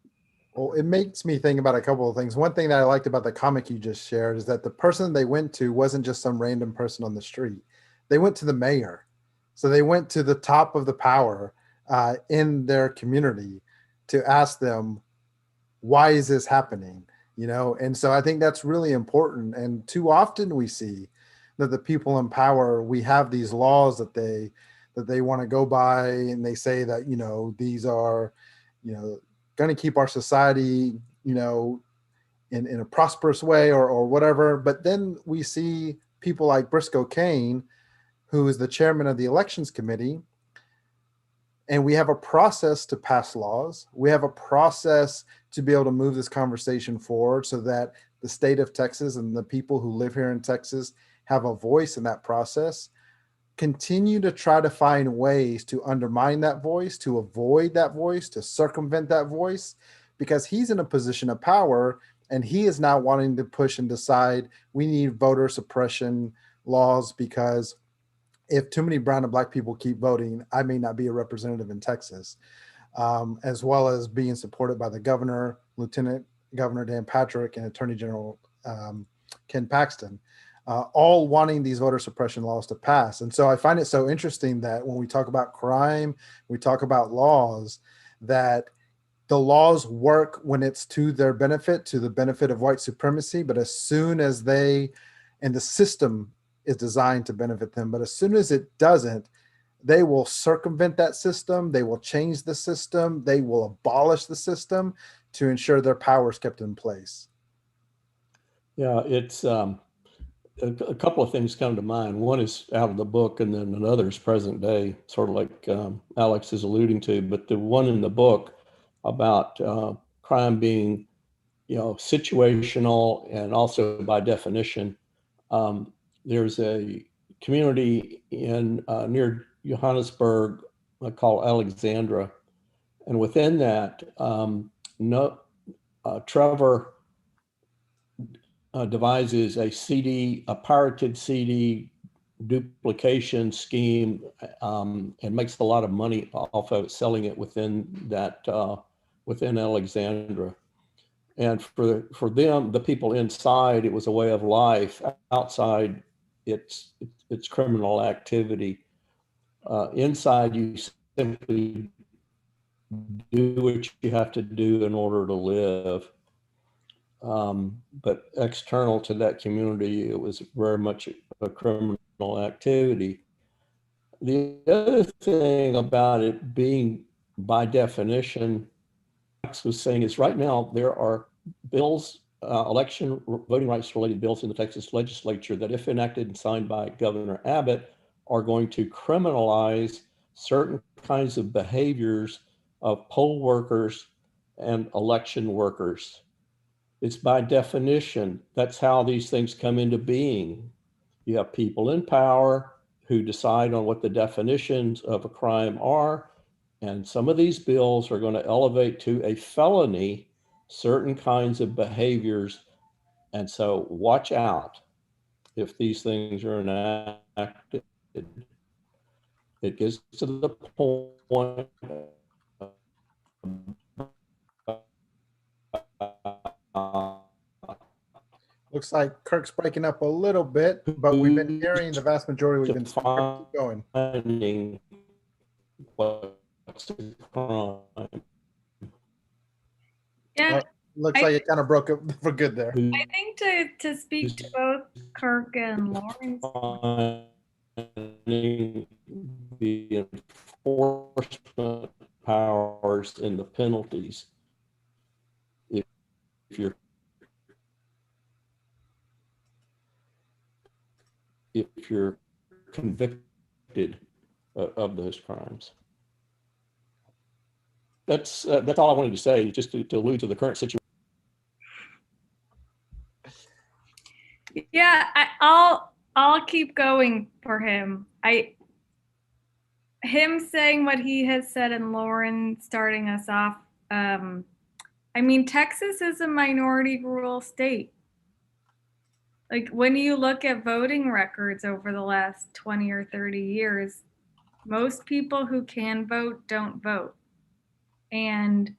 Well, it makes me think about a couple of things. One thing that I liked about the comic you just shared is that the person they went to wasn't just some random person on the street. They went to the mayor. So they went to the top of the power in their community to ask them, why is this happening? And so I think that's really important. And too often we see that the people in power, we have these laws that they want to go by, and they say that, you know, these are, you know, going to keep our society, you know, in a prosperous way, or whatever. But then we see people like Briscoe Cain, who is the chairman of the elections committee, and we have a process to pass laws. We have a process to be able to move this conversation forward so that the state of Texas and the people who live here in Texas have a voice in that process. Continue to try to find ways to undermine that voice, to avoid that voice, to circumvent that voice, because he's in a position of power, and he is now wanting to push and decide we need voter suppression laws, because if too many brown and black people keep voting, I may not be a representative in Texas. As well as being supported by the governor, Lieutenant Governor Dan Patrick, and Attorney General Ken Paxton, all wanting these voter suppression laws to pass. And so I find it so interesting that when we talk about crime, we talk about laws, that the laws work when it's to their benefit, to the benefit of white supremacy. But as soon as and the system is designed to benefit them, but as soon as it doesn't, they will circumvent that system. They will change the system. They will abolish the system to ensure their power is kept in place. Yeah, it's a couple of things come to mind. One is out of the book, and then another is present day, sort of like Alex is alluding to. But the one in the book about crime being, you know, situational and also by definition. There's a community in near Johannesburg called Alexandra, and within that, Trevor devises a pirated CD duplication scheme, and makes a lot of money off of it, selling it within that within Alexandra. And for them, the people inside, it was a way of life. Outside, it's criminal activity. Inside, you simply do what you have to do in order to live. But external to that community, it was very much a criminal activity. The other thing about it being by definition, Max was saying, is right now there are bills, election voting rights related bills in the Texas legislature that, if enacted and signed by Governor Abbott, are going to criminalize certain kinds of behaviors of poll workers and election workers. It's by definition, that's how these things come into being. You have people in power who decide on what the definitions of a crime are, and some of these bills are going to elevate to a felony certain kinds of behaviors. And so watch out if these things are enacted. It gets to the point Looks like Kirk's breaking up a little bit, but we've been hearing the vast majority. We've been keep going. Defining what's a crime. Yeah, Looks like it kind of broke up for good there. I think to speak to both Kirk and Lawrence, The enforcement powers and the penalties. If you're convicted of those crimes. That's all I wanted to say, just to allude to the current situation. yeah, I'll keep going for him. Him saying what he has said, and Lauren starting us off. I mean, Texas is a minority rural state. Like, when you look at voting records over the last 20 or 30 years, most people who can vote don't vote. And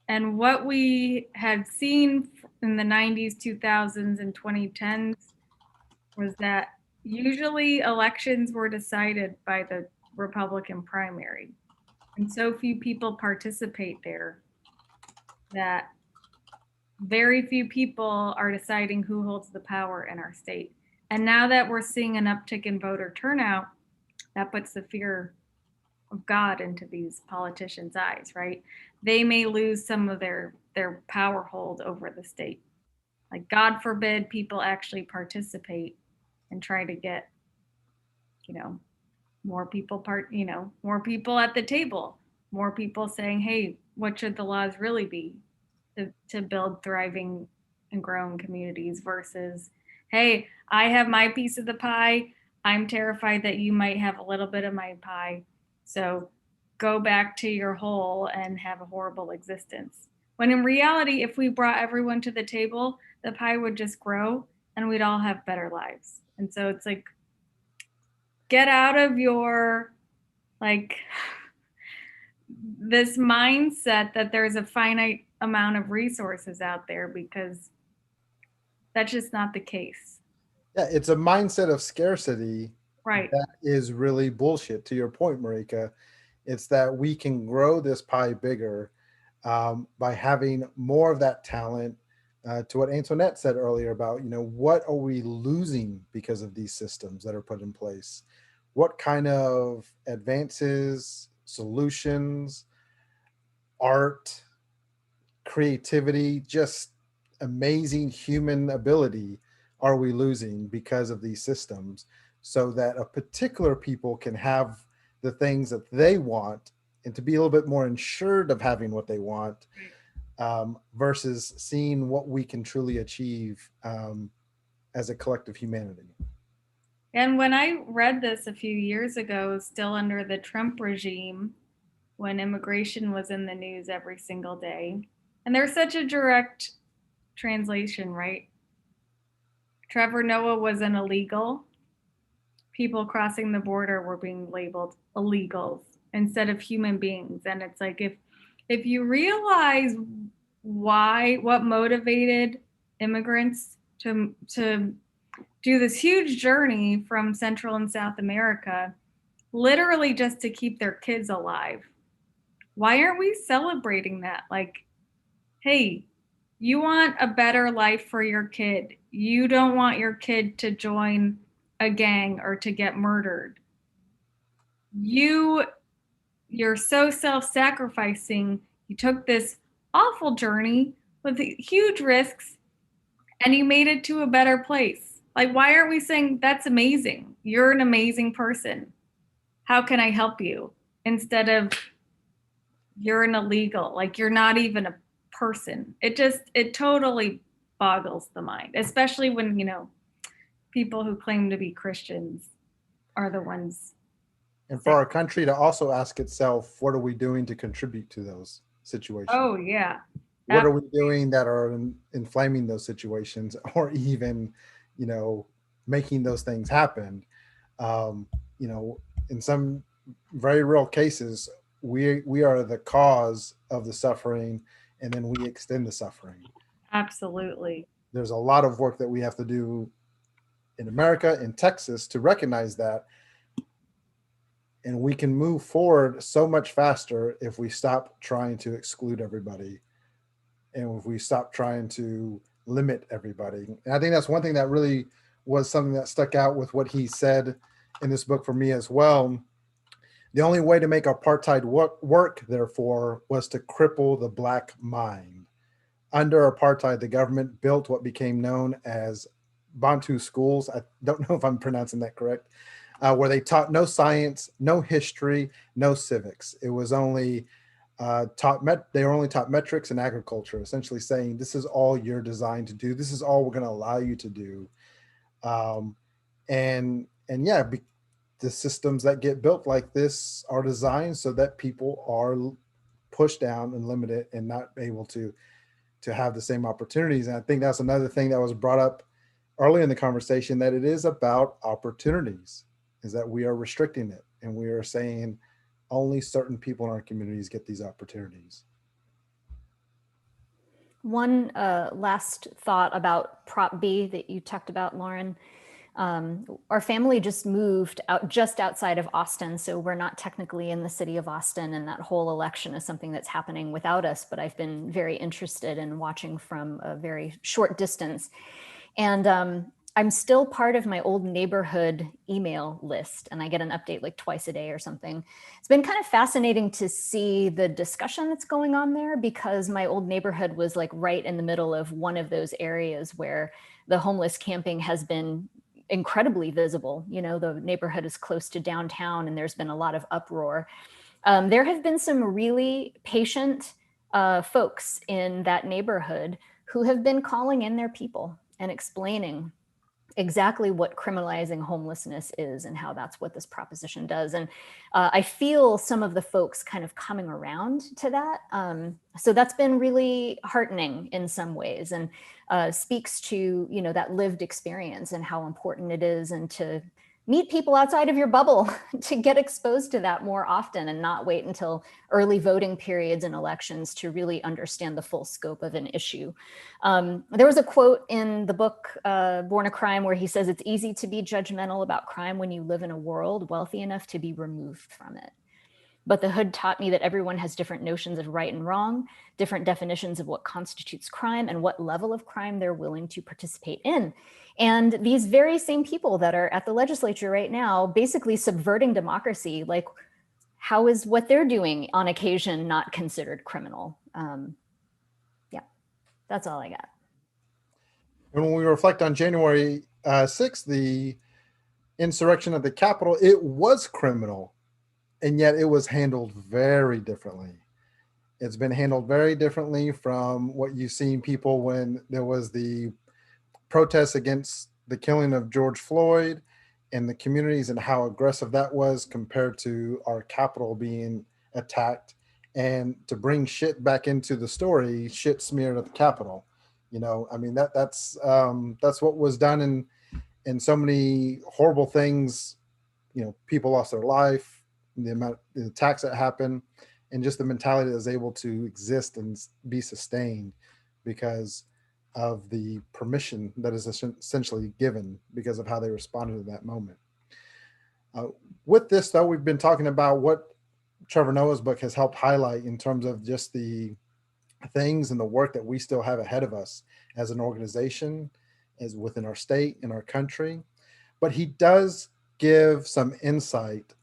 what we had seen in the 90s, 2000s, and 2010s was that usually elections were decided by the Republican primary. And so few people participate there that very few people are deciding who holds the power in our state. And now that we're seeing an uptick in voter turnout, that puts the fear of God into these politicians' eyes, right? They may lose some of their power hold over the state. Like, God forbid people actually participate and try to get, more people more people at the table, more people saying, hey, what should the laws really be to build thriving and growing communities versus, hey, I have my piece of the pie. I'm terrified that you might have a little bit of my pie. So go back to your hole and have a horrible existence. When in reality, if we brought everyone to the table, the pie would just grow and we'd all have better lives. And so it's like, get out of your, like, this mindset that there's a finite amount of resources out there, because that's just not the case. Yeah, it's a mindset of scarcity. Right. That is really bullshit. To your point, Marika, it's that we can grow this pie bigger by having more of that talent. To what Antoinette said earlier about, what are we losing because of these systems that are put in place? What kind of advances, solutions, art, creativity, just amazing human ability are we losing because of these systems, so that a particular people can have the things that they want and to be a little bit more assured of having what they want, versus seeing what we can truly achieve as a collective humanity. And when I read this a few years ago, still under the Trump regime, when immigration was in the news every single day, and there's such a direct translation, right? Trevor Noah was an illegal. People crossing the border were being labeled illegals instead of human beings. And it's like, if you realize what motivated immigrants to do this huge journey from Central and South America, literally just to keep their kids alive, why aren't we celebrating that? Like, hey, you want a better life for your kid. You don't want your kid to join a gang or to get murdered. You're so self-sacrificing. You took this awful journey with huge risks and you made it to a better place. Like, why aren't we saying that's amazing? You're an amazing person. How can I help you? Instead of, you're an illegal, like you're not even a person. It totally boggles the mind, especially when, people who claim to be Christians are the ones. And for our country to also ask itself, what are we doing to contribute to those situations? Oh, yeah. What are we doing that are inflaming those situations, or even, making those things happen? In some very real cases, we are the cause of the suffering, and then we extend the suffering. Absolutely. There's a lot of work that we have to do in America, in Texas, to recognize that. And we can move forward so much faster if we stop trying to exclude everybody, and if we stop trying to limit everybody. And I think that's one thing that really was something that stuck out with what he said in this book for me as well. The only way to make apartheid work, therefore, was to cripple the Black mind. Under apartheid, the government built what became known as Bantu schools. I don't know if I'm pronouncing that correct, where they taught no science, no history, no civics. It was only they were only taught metrics and agriculture, essentially saying, this is all you're designed to do. This is all we're going to allow you to do. The systems that get built like this are designed so that people are pushed down and limited and not able to have the same opportunities. And I think that's another thing that was brought up early in the conversation, that it is about opportunities, is that we are restricting it, and we are saying only certain people in our communities get these opportunities. One last thought about Prop B that you talked about, Lauren. Our family just moved out just outside of Austin, so we're not technically in the city of Austin, and that whole election is something that's happening without us, but I've been very interested in watching from a very short distance. And I'm still part of my old neighborhood email list, and I get an update like twice a day or something. It's been kind of fascinating to see the discussion that's going on there, because my old neighborhood was like right in the middle of one of those areas where the homeless camping has been incredibly visible. You know, the neighborhood is close to downtown and there's been a lot of uproar. There have been some really patient folks in that neighborhood who have been calling in their people and explaining exactly what criminalizing homelessness is and how that's what this proposition does. And I feel some of the folks kind of coming around to that. So that's been really heartening in some ways, and speaks to, you know, that lived experience and how important it is, and to meet people outside of your bubble to get exposed to that more often, and not wait until early voting periods and elections to really understand the full scope of an issue. There was a quote in the book, Born a Crime, where he says, "It's easy to be judgmental about crime when you live in a world wealthy enough to be removed from it. But the hood taught me that everyone has different notions of right and wrong, different definitions of what constitutes crime and what level of crime they're willing to participate in." And these very same people that are at the legislature right now, basically subverting democracy, like, how is what they're doing on occasion not considered criminal? Yeah, that's all I got. And when we reflect on January 6th, the insurrection at the Capitol, it was criminal, and yet it was handled very differently. It's been handled very differently from what you've seen people when there was the protests against the killing of George Floyd in the communities, and how aggressive that was compared to our Capitol being attacked. And to bring shit back into the story, shit smeared at the Capitol. You know, I mean, that's what was done in so many horrible things. You know, people lost their life, the attacks that happened, and just the mentality that was able to exist and be sustained because of the permission that is essentially given because of how they responded to that moment. With this, though, we've been talking about what Trevor Noah's book has helped highlight in terms of just the things and the work that we still have ahead of us as an organization, as within our state, in our country. But he does give some insight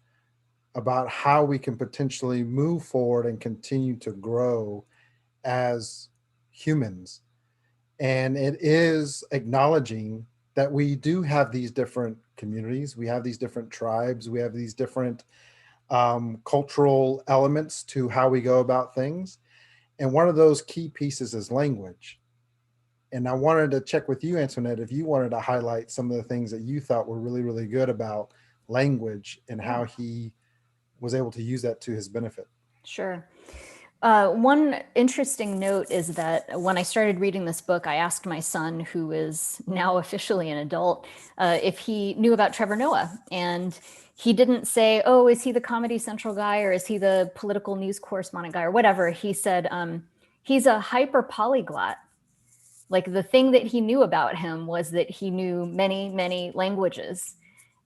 about how we can potentially move forward and continue to grow as humans. And it is acknowledging that we do have these different communities, we have these different tribes, we have these different cultural elements to how we go about things. And one of those key pieces is language. And I wanted to check with you, Antoinette, if you wanted to highlight some of the things that you thought were really, really good about language and how he was able to use that to his benefit. Sure. One interesting note is that when I started reading this book, I asked my son, who is now officially an adult, if he knew about Trevor Noah. And he didn't say, "Oh, is he the Comedy Central guy, or is he the political news correspondent guy, or whatever." He said, he's a hyper polyglot. Like, the thing that he knew about him was that he knew many, many languages.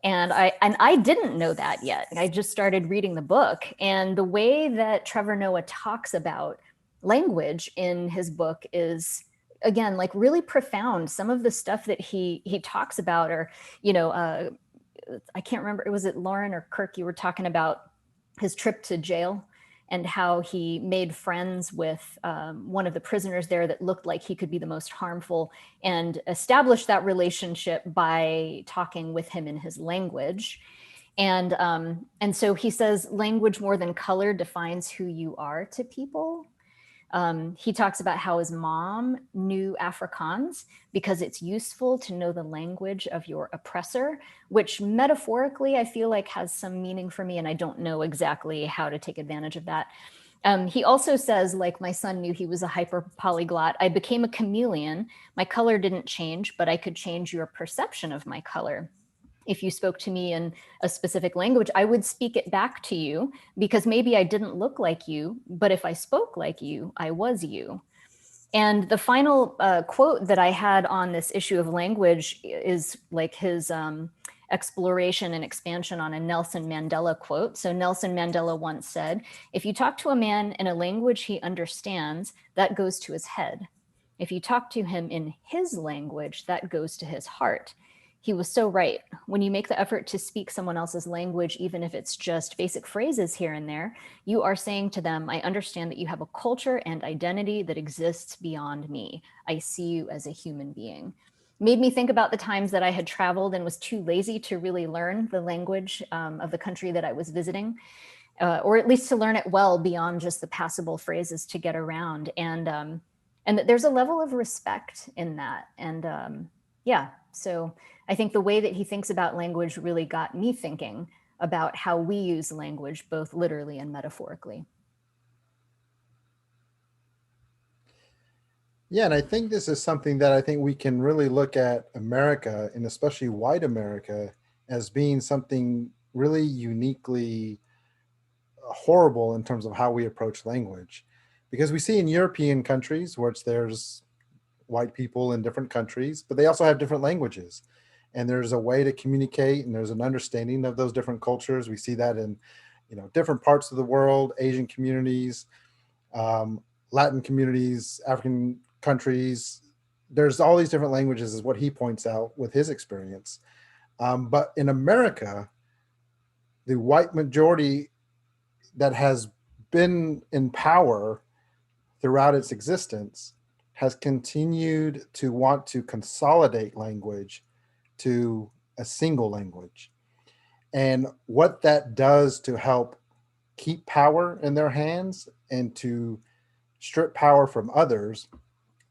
And I didn't know that yet. I just started reading the book, and the way that Trevor Noah talks about language in his book is, again, like, really profound. Some of the stuff that he talks about, or, you know, I can't remember, was it Lauren or Kirk, you were talking about his trip to jail and how he made friends with one of the prisoners there that looked like he could be the most harmful, and established that relationship by talking with him in his language. And so he says, language more than color defines who you are to people. He talks about how his mom knew Afrikaans because it's useful to know the language of your oppressor, which metaphorically I feel like has some meaning for me, and I don't know exactly how to take advantage of that. He also says, like, my son knew he was a hyper polyglot. I became a chameleon. My color didn't change, but I could change your perception of my color. If you spoke to me in a specific language, I would speak it back to you, because maybe I didn't look like you, but if I spoke like you, I was you. And the final quote that I had on this issue of language is like his exploration and expansion on a Nelson Mandela quote. So Nelson Mandela once said, "If you talk to a man in a language he understands, that goes to his head. If you talk to him in his language, that goes to his heart. He was so right. When you make the effort to speak someone else's language, even if it's just basic phrases here and there, you are saying to them, I understand that you have a culture and identity that exists beyond me. I see you as a human being. Made me think about the times that I had traveled and was too lazy to really learn the language of the country that I was visiting, or at least to learn it well beyond just the passable phrases to get around. And that there's a level of respect in that. And yeah, so I think the way that he thinks about language really got me thinking about how we use language, both literally and metaphorically. Yeah, and I think this is something that I think we can really look at America, and especially white America, as being something really uniquely horrible in terms of how we approach language. Because we see in European countries, which there's white people in different countries, but they also have different languages. And there's a way to communicate, and there's an understanding of those different cultures. We see that in, different parts of the world, Asian communities, Latin communities, African countries. There's all these different languages, is what he points out with his experience. But in America, the white majority that has been in power throughout its existence has continued to want to consolidate language to a single language. And what that does to help keep power in their hands and to strip power from others.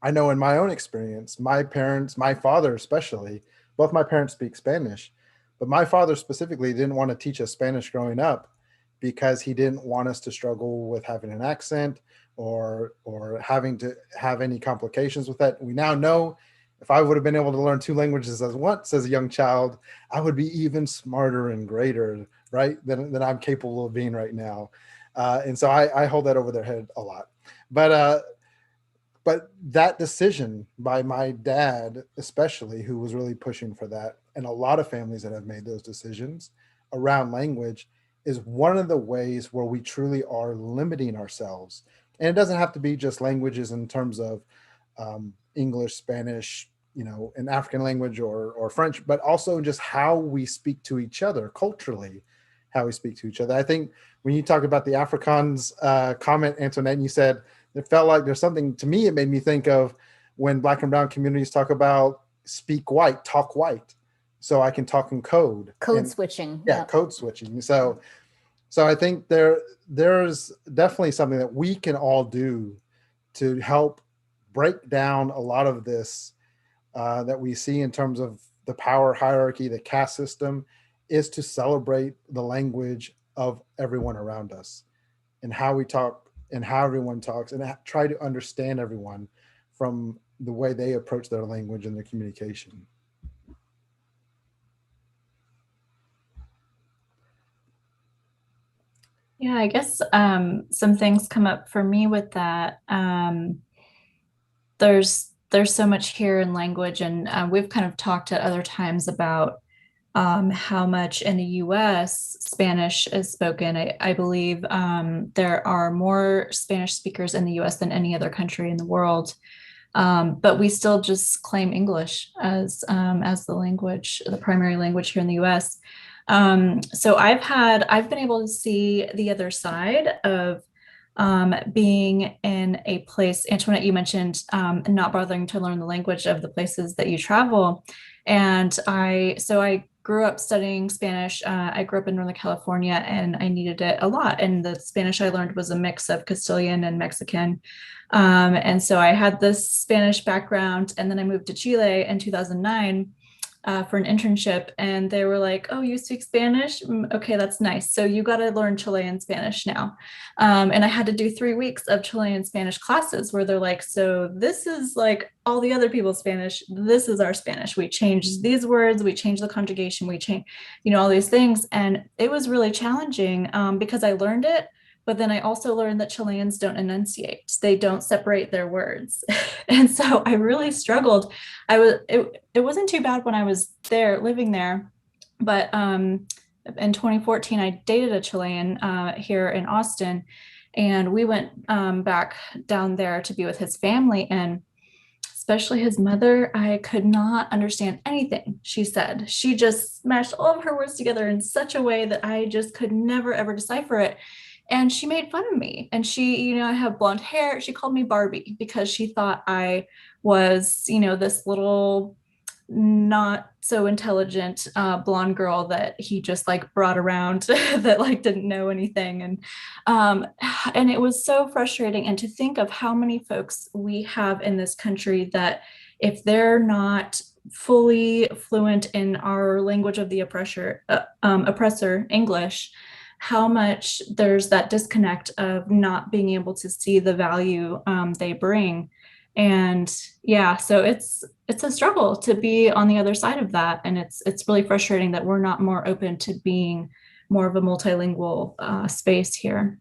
I know in my own experience, my parents, my father especially, both my parents speak Spanish, but my father specifically didn't want to teach us Spanish growing up because he didn't want us to struggle with having an accent or having to have any complications with that. We now know if I would have been able to learn two languages at once as a young child, I would be even smarter and greater, right, than I'm capable of being right now. And so I hold that over their head a lot. But that decision by my dad, especially, who was really pushing for that, and a lot of families that have made those decisions around language, is one of the ways where we truly are limiting ourselves. And it doesn't have to be just languages in terms of English, Spanish, an African language or French, but also just how we speak to each other culturally, how we speak to each other. I think when you talk about the Afrikaans comment, Antoinette, and you said it felt like there's something, to me, it made me think of when Black and brown communities talk about speak white, talk white. So I can talk in code. Code switching. Yeah, code switching. So I think there's definitely something that we can all do to help break down a lot of this that we see in terms of the power hierarchy, the caste system, is to celebrate the language of everyone around us and how we talk and how everyone talks, and try to understand everyone from the way they approach their language and their communication. Yeah, I guess some things come up for me with that. There's so much here in language, and we've kind of talked at other times about how much in the US Spanish is spoken. I believe there are more Spanish speakers in the US than any other country in the world. But we still just claim English as the language, the primary language here in the US. So I've been able to see the other side of being in a place. Antoinette, you mentioned not bothering to learn the language of the places that you travel. And I grew up studying Spanish. I grew up in Northern California, and I needed it a lot. And the Spanish I learned was a mix of Castilian and Mexican. And so I had this Spanish background, and then I moved to Chile in 2009 for an internship, and they were like, "Oh, you speak Spanish? Okay, that's nice. So you got to learn Chilean Spanish now." And I had to do 3 weeks of Chilean Spanish classes where they're like, "So this is like all the other people's Spanish. This is our Spanish. We changed these words, we changed the conjugation, we changed, all these things." And it was really challenging because I learned it. But then I also learned that Chileans don't enunciate. They don't separate their words. And so I really struggled. It wasn't too bad when I was there, living there. But in 2014, I dated a Chilean here in Austin. And we went back down there to be with his family. And especially his mother, I could not understand anything she said. She just smashed all of her words together in such a way that I just could never ever decipher it. And she made fun of me. And she, I have blonde hair. She called me Barbie because she thought I was, this little not so intelligent blonde girl that he just like brought around that like didn't know anything. And it was so frustrating. And to think of how many folks we have in this country that if they're not fully fluent in our language of the oppressor English, how much there's that disconnect of not being able to see the value they bring. And yeah, so it's a struggle to be on the other side of that, and it's really frustrating that we're not more open to being more of a multilingual space here.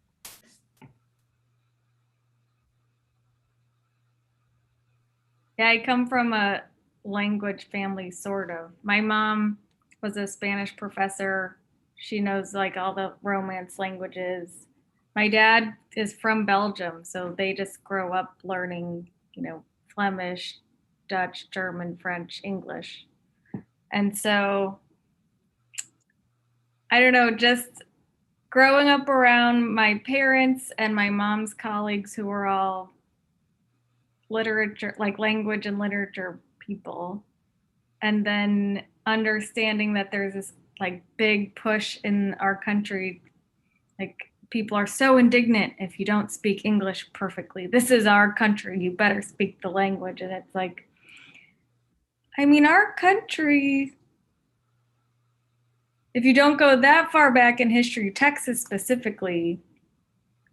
Yeah, I come from a language family, sort of. My mom was a Spanish professor. She knows like all the Romance languages. My dad is from Belgium, so they just grow up learning, Flemish, Dutch, German, French, English. And so, I don't know, just growing up around my parents and my mom's colleagues who were all literature, like language and literature people, and then understanding that there's this like big push in our country, like people are so indignant if you don't speak English perfectly. This is our country, you better speak the language. And it's like, I mean, our country, if you don't go that far back in history, Texas specifically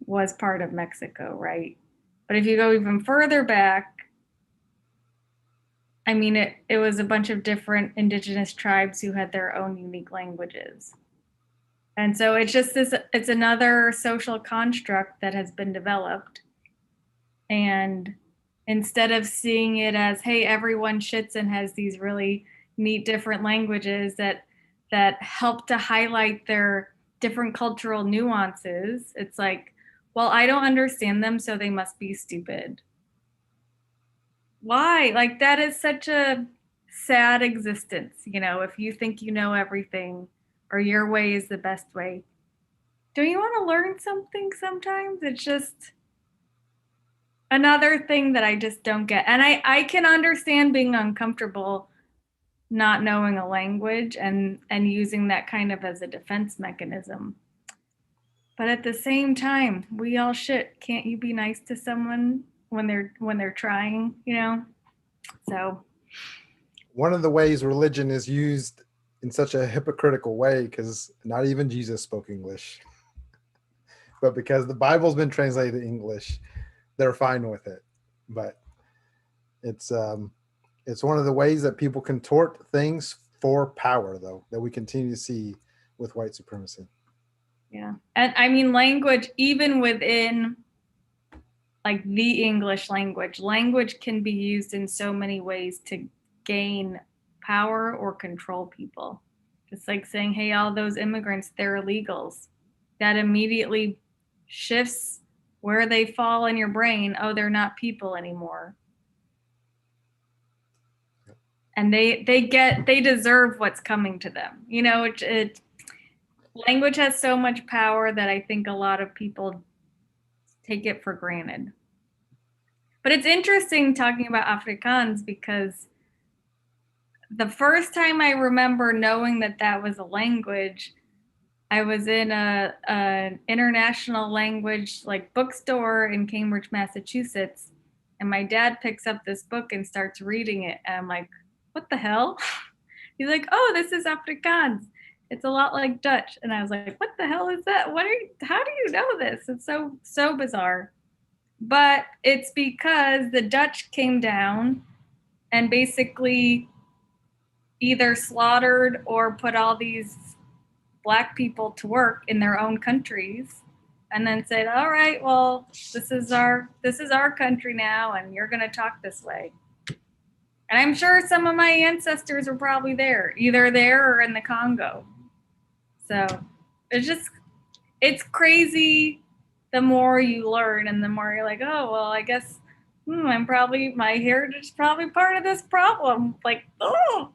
was part of Mexico, right? But if you go even further back, I mean, it was a bunch of different indigenous tribes who had their own unique languages. And so it's another social construct that has been developed. And instead of seeing it as, hey, everyone shits and has these really neat different languages that help to highlight their different cultural nuances, it's like, well, I don't understand them, so they must be stupid. Why? Like, that is such a sad existence. If you think you know everything or your way is the best way, don't you want to learn something sometimes? It's just another thing that I just don't get. And I can understand being uncomfortable not knowing a language and using that kind of as a defense mechanism. But at the same time, we all shit. Can't you be nice to someone when they're trying, So One of the ways religion is used in such a hypocritical way, because not even Jesus spoke English, but because the Bible's been translated to English, they're fine with it. But it's one of the ways that people contort things for power, though, that we continue to see with white supremacy. Yeah. And I mean, language, even within like the English language can be used in so many ways to gain power or control people. It's like saying, hey, all those immigrants, they're illegals. That immediately shifts where they fall in your brain. Oh, they're not people anymore. And they deserve what's coming to them. Language has so much power that I think a lot of people take it for granted. But it's interesting talking about Afrikaans, because the first time I remember knowing that was a language, I was in an international language like bookstore in Cambridge, Massachusetts, and my dad picks up this book and starts reading it, and I'm like, what the hell? He's like, oh, this is Afrikaans. It's a lot like Dutch. And I was like, what the hell is that? How do you know this? It's so bizarre. But it's because the Dutch came down and basically either slaughtered or put all these Black people to work in their own countries, and then said, all right, well, this is our country now, and you're going to talk this way. And I'm sure some of my ancestors were probably there, either there or in the Congo. So it's crazy the more you learn, and the more you're like, oh, well, I guess my heritage is probably part of this problem. Like, oh.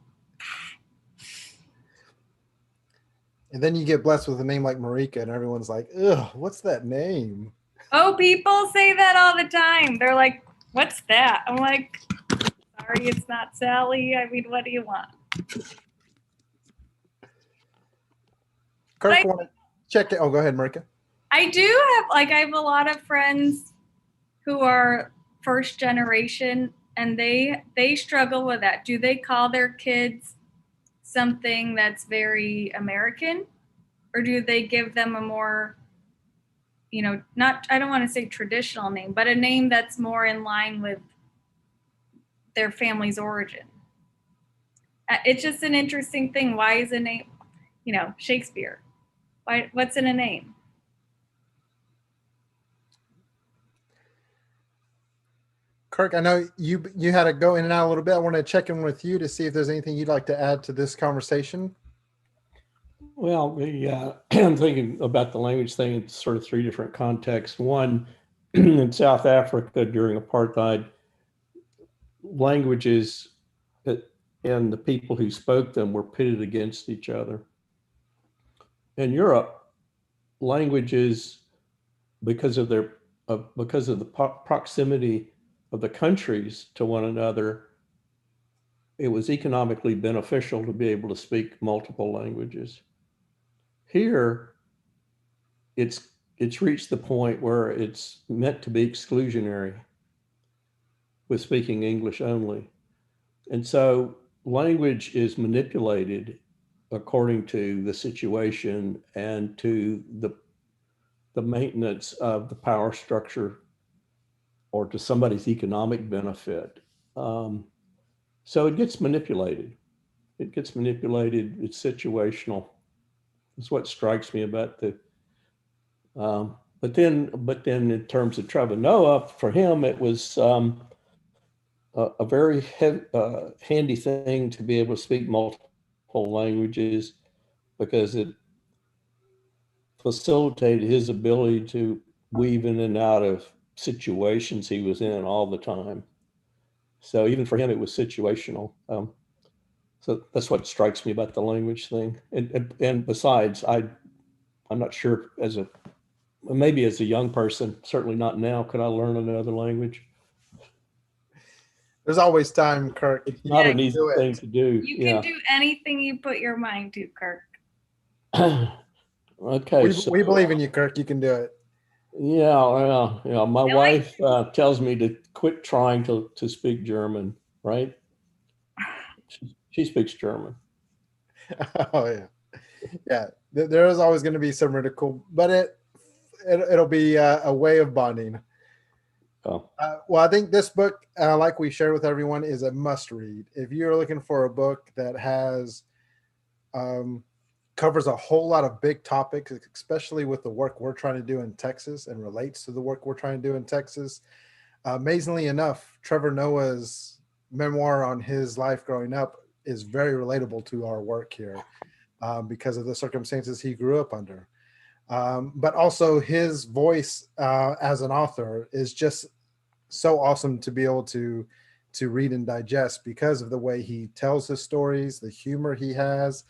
And then you get blessed with a name like Marika, and everyone's like, ugh, what's that name? Oh, people say that all the time. They're like, what's that? I'm like, sorry, it's not Sally. I mean, what do you want? Kirk, want to check it? Oh, go ahead, Marika. I do I have a lot of friends who are first generation, and they struggle with that. Do they call their kids something that's very American, or do they give them a more, not, I don't want to say traditional name, but a name that's more in line with their family's origin? It's just an interesting thing. Why is a name, Shakespeare? What's in a name? Kirk, I know you had to go in and out a little bit. I want to check in with you to see if there's anything you'd like to add to this conversation. Well, I'm thinking about the language thing in sort of three different contexts. One, in South Africa during apartheid, languages and the people who spoke them were pitted against each other. In Europe, languages, because of the proximity of the countries to one another, it was economically beneficial to be able to speak multiple languages. Here, it's reached the point where it's meant to be exclusionary with speaking English only. And so language is manipulated according to the situation and to the maintenance of the power structure or to somebody's economic benefit. So it gets manipulated. It's situational. That's what strikes me about the, but then in terms of Trevor Noah, for him, it was a very handy thing to be able to speak multiple languages because it facilitated his ability to weave in and out of situations he was in all the time. So even for him, it was situational. So that's what strikes me about the language thing. And besides, I'm not sure maybe as a young person, certainly not now, could I learn another language? There's always time, Kirk. It's not an easy thing to do. You can do anything you put your mind to, Kirk. Okay. We believe in you, Kirk. You can do it. Yeah. My wife tells me to quit trying to speak German, right? She speaks German. Oh yeah. Yeah. There is always going to be some ridicule, but it'll be a way of bonding. Oh. Well, I think this book, like we shared with everyone, is a must read. If you're looking for a book that has covers a whole lot of big topics, especially with the work we're trying to do in Texas and relates to the work we're trying to do in Texas. Amazingly enough, Trevor Noah's memoir on his life growing up is very relatable to our work here because of the circumstances he grew up under. But also his voice as an author is just so awesome to be able to read and digest because of the way he tells his stories, the humor he has,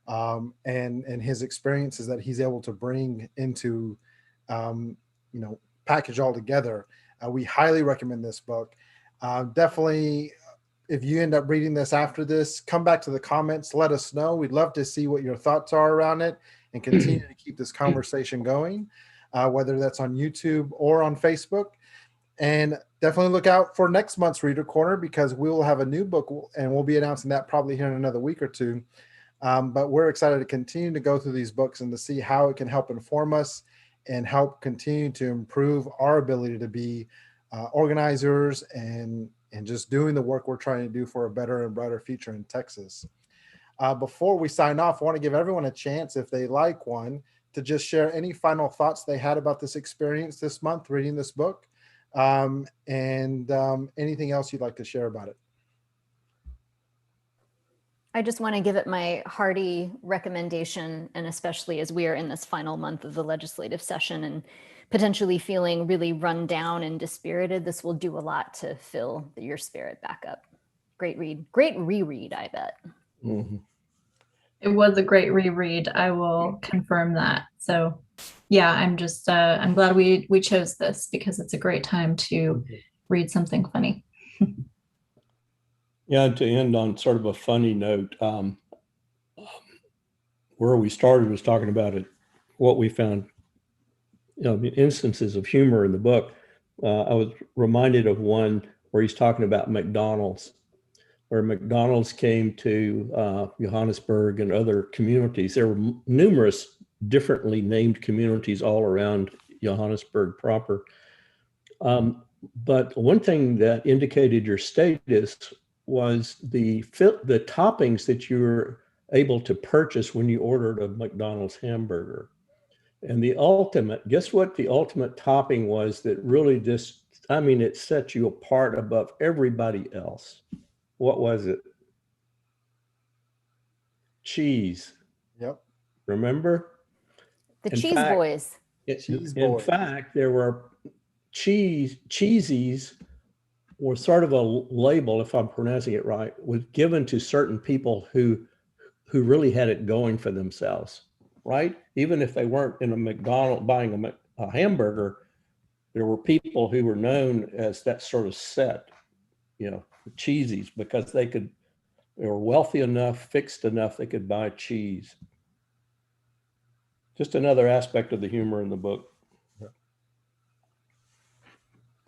and his experiences that he's able to bring into, package all together. We highly recommend this book. Definitely, if you end up reading this after this, come back to the comments, let us know. We'd love to see what your thoughts are around it and continue to keep this conversation going, whether that's on YouTube or on Facebook. And definitely look out for next month's Reader Corner because we will have a new book and we'll be announcing that probably here in another week or two. But we're excited to continue to go through these books and to see how it can help inform us and help continue to improve our ability to be organizers and just doing the work we're trying to do for a better and brighter future in Texas. Before we sign off, I want to give everyone a chance, if they like one, to just share any final thoughts they had about this experience this month, reading this book, and anything else you'd like to share about it. I just want to give it my hearty recommendation, and especially as we are in this final month of the legislative session and potentially feeling really run down and dispirited, this will do a lot to fill your spirit back up. Great read. Great reread, I bet. Mhm. It was a great reread. I will confirm that. So yeah, I'm just I'm glad we chose this because it's a great time to read something funny. Yeah, to end on sort of a funny note, where we started was talking about it, what we found, the instances of humor in the book. I was reminded of one where he's talking about McDonald's, where McDonald's came to Johannesburg and other communities. There were numerous differently named communities all around Johannesburg proper. But one thing that indicated your status was the toppings that you were able to purchase when you ordered a McDonald's hamburger. And guess what the ultimate topping was that really just, it set you apart above everybody else. What was it? Cheese. Yep. Remember? The In Cheese fact, Boys. Cheese in Boys. fact, there were cheesies or sort of a label, if I'm pronouncing it right, was given to certain people who really had it going for themselves, right? Even if they weren't in a McDonald's buying a hamburger, there were people who were known as that sort of set, cheesies, because they were wealthy enough, fixed enough, they could buy cheese. Just another aspect of the humor in the book.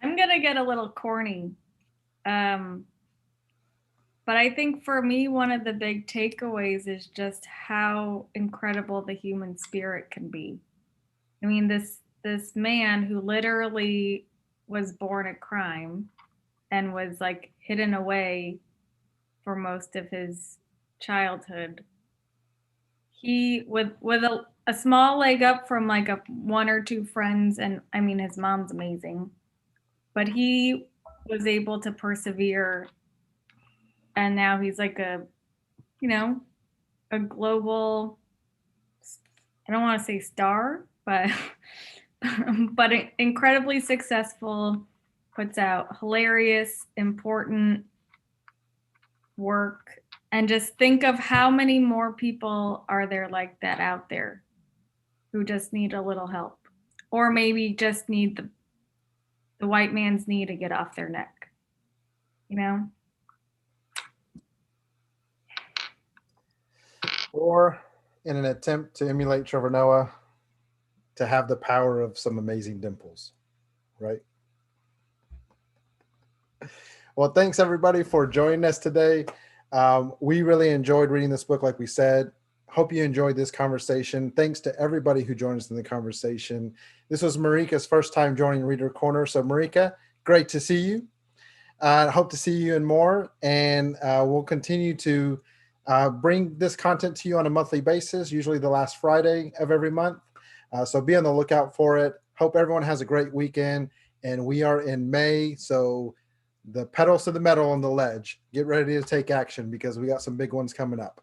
I'm gonna get a little corny. But I think for me, one of the big takeaways is just how incredible the human spirit can be. I mean, this man who literally was born a crime and was like hidden away for most of his childhood. He with a small leg up from like a one or two friends, and I mean his mom's amazing, but he was able to persevere, and now he's like a global, I don't want to say star, but but incredibly successful, puts out hilarious, important work. And just think of how many more people are there like that out there who just need a little help, or maybe just need the white man's knee to get off their neck, Or in an attempt to emulate Trevor Noah, to have the power of some amazing dimples, right? Well, thanks everybody for joining us today. We really enjoyed reading this book, like we said. Hope you enjoyed this conversation. Thanks to everybody who joined us in the conversation. This was Marika's first time joining Reader Corner. So Marika, great to see you. Hope to see you in more. And we'll continue to bring this content to you on a monthly basis, usually the last Friday of every month. So be on the lookout for it. Hope everyone has a great weekend. And we are in May, so the pedals to the metal on the ledge. Get ready to take action because we got some big ones coming up.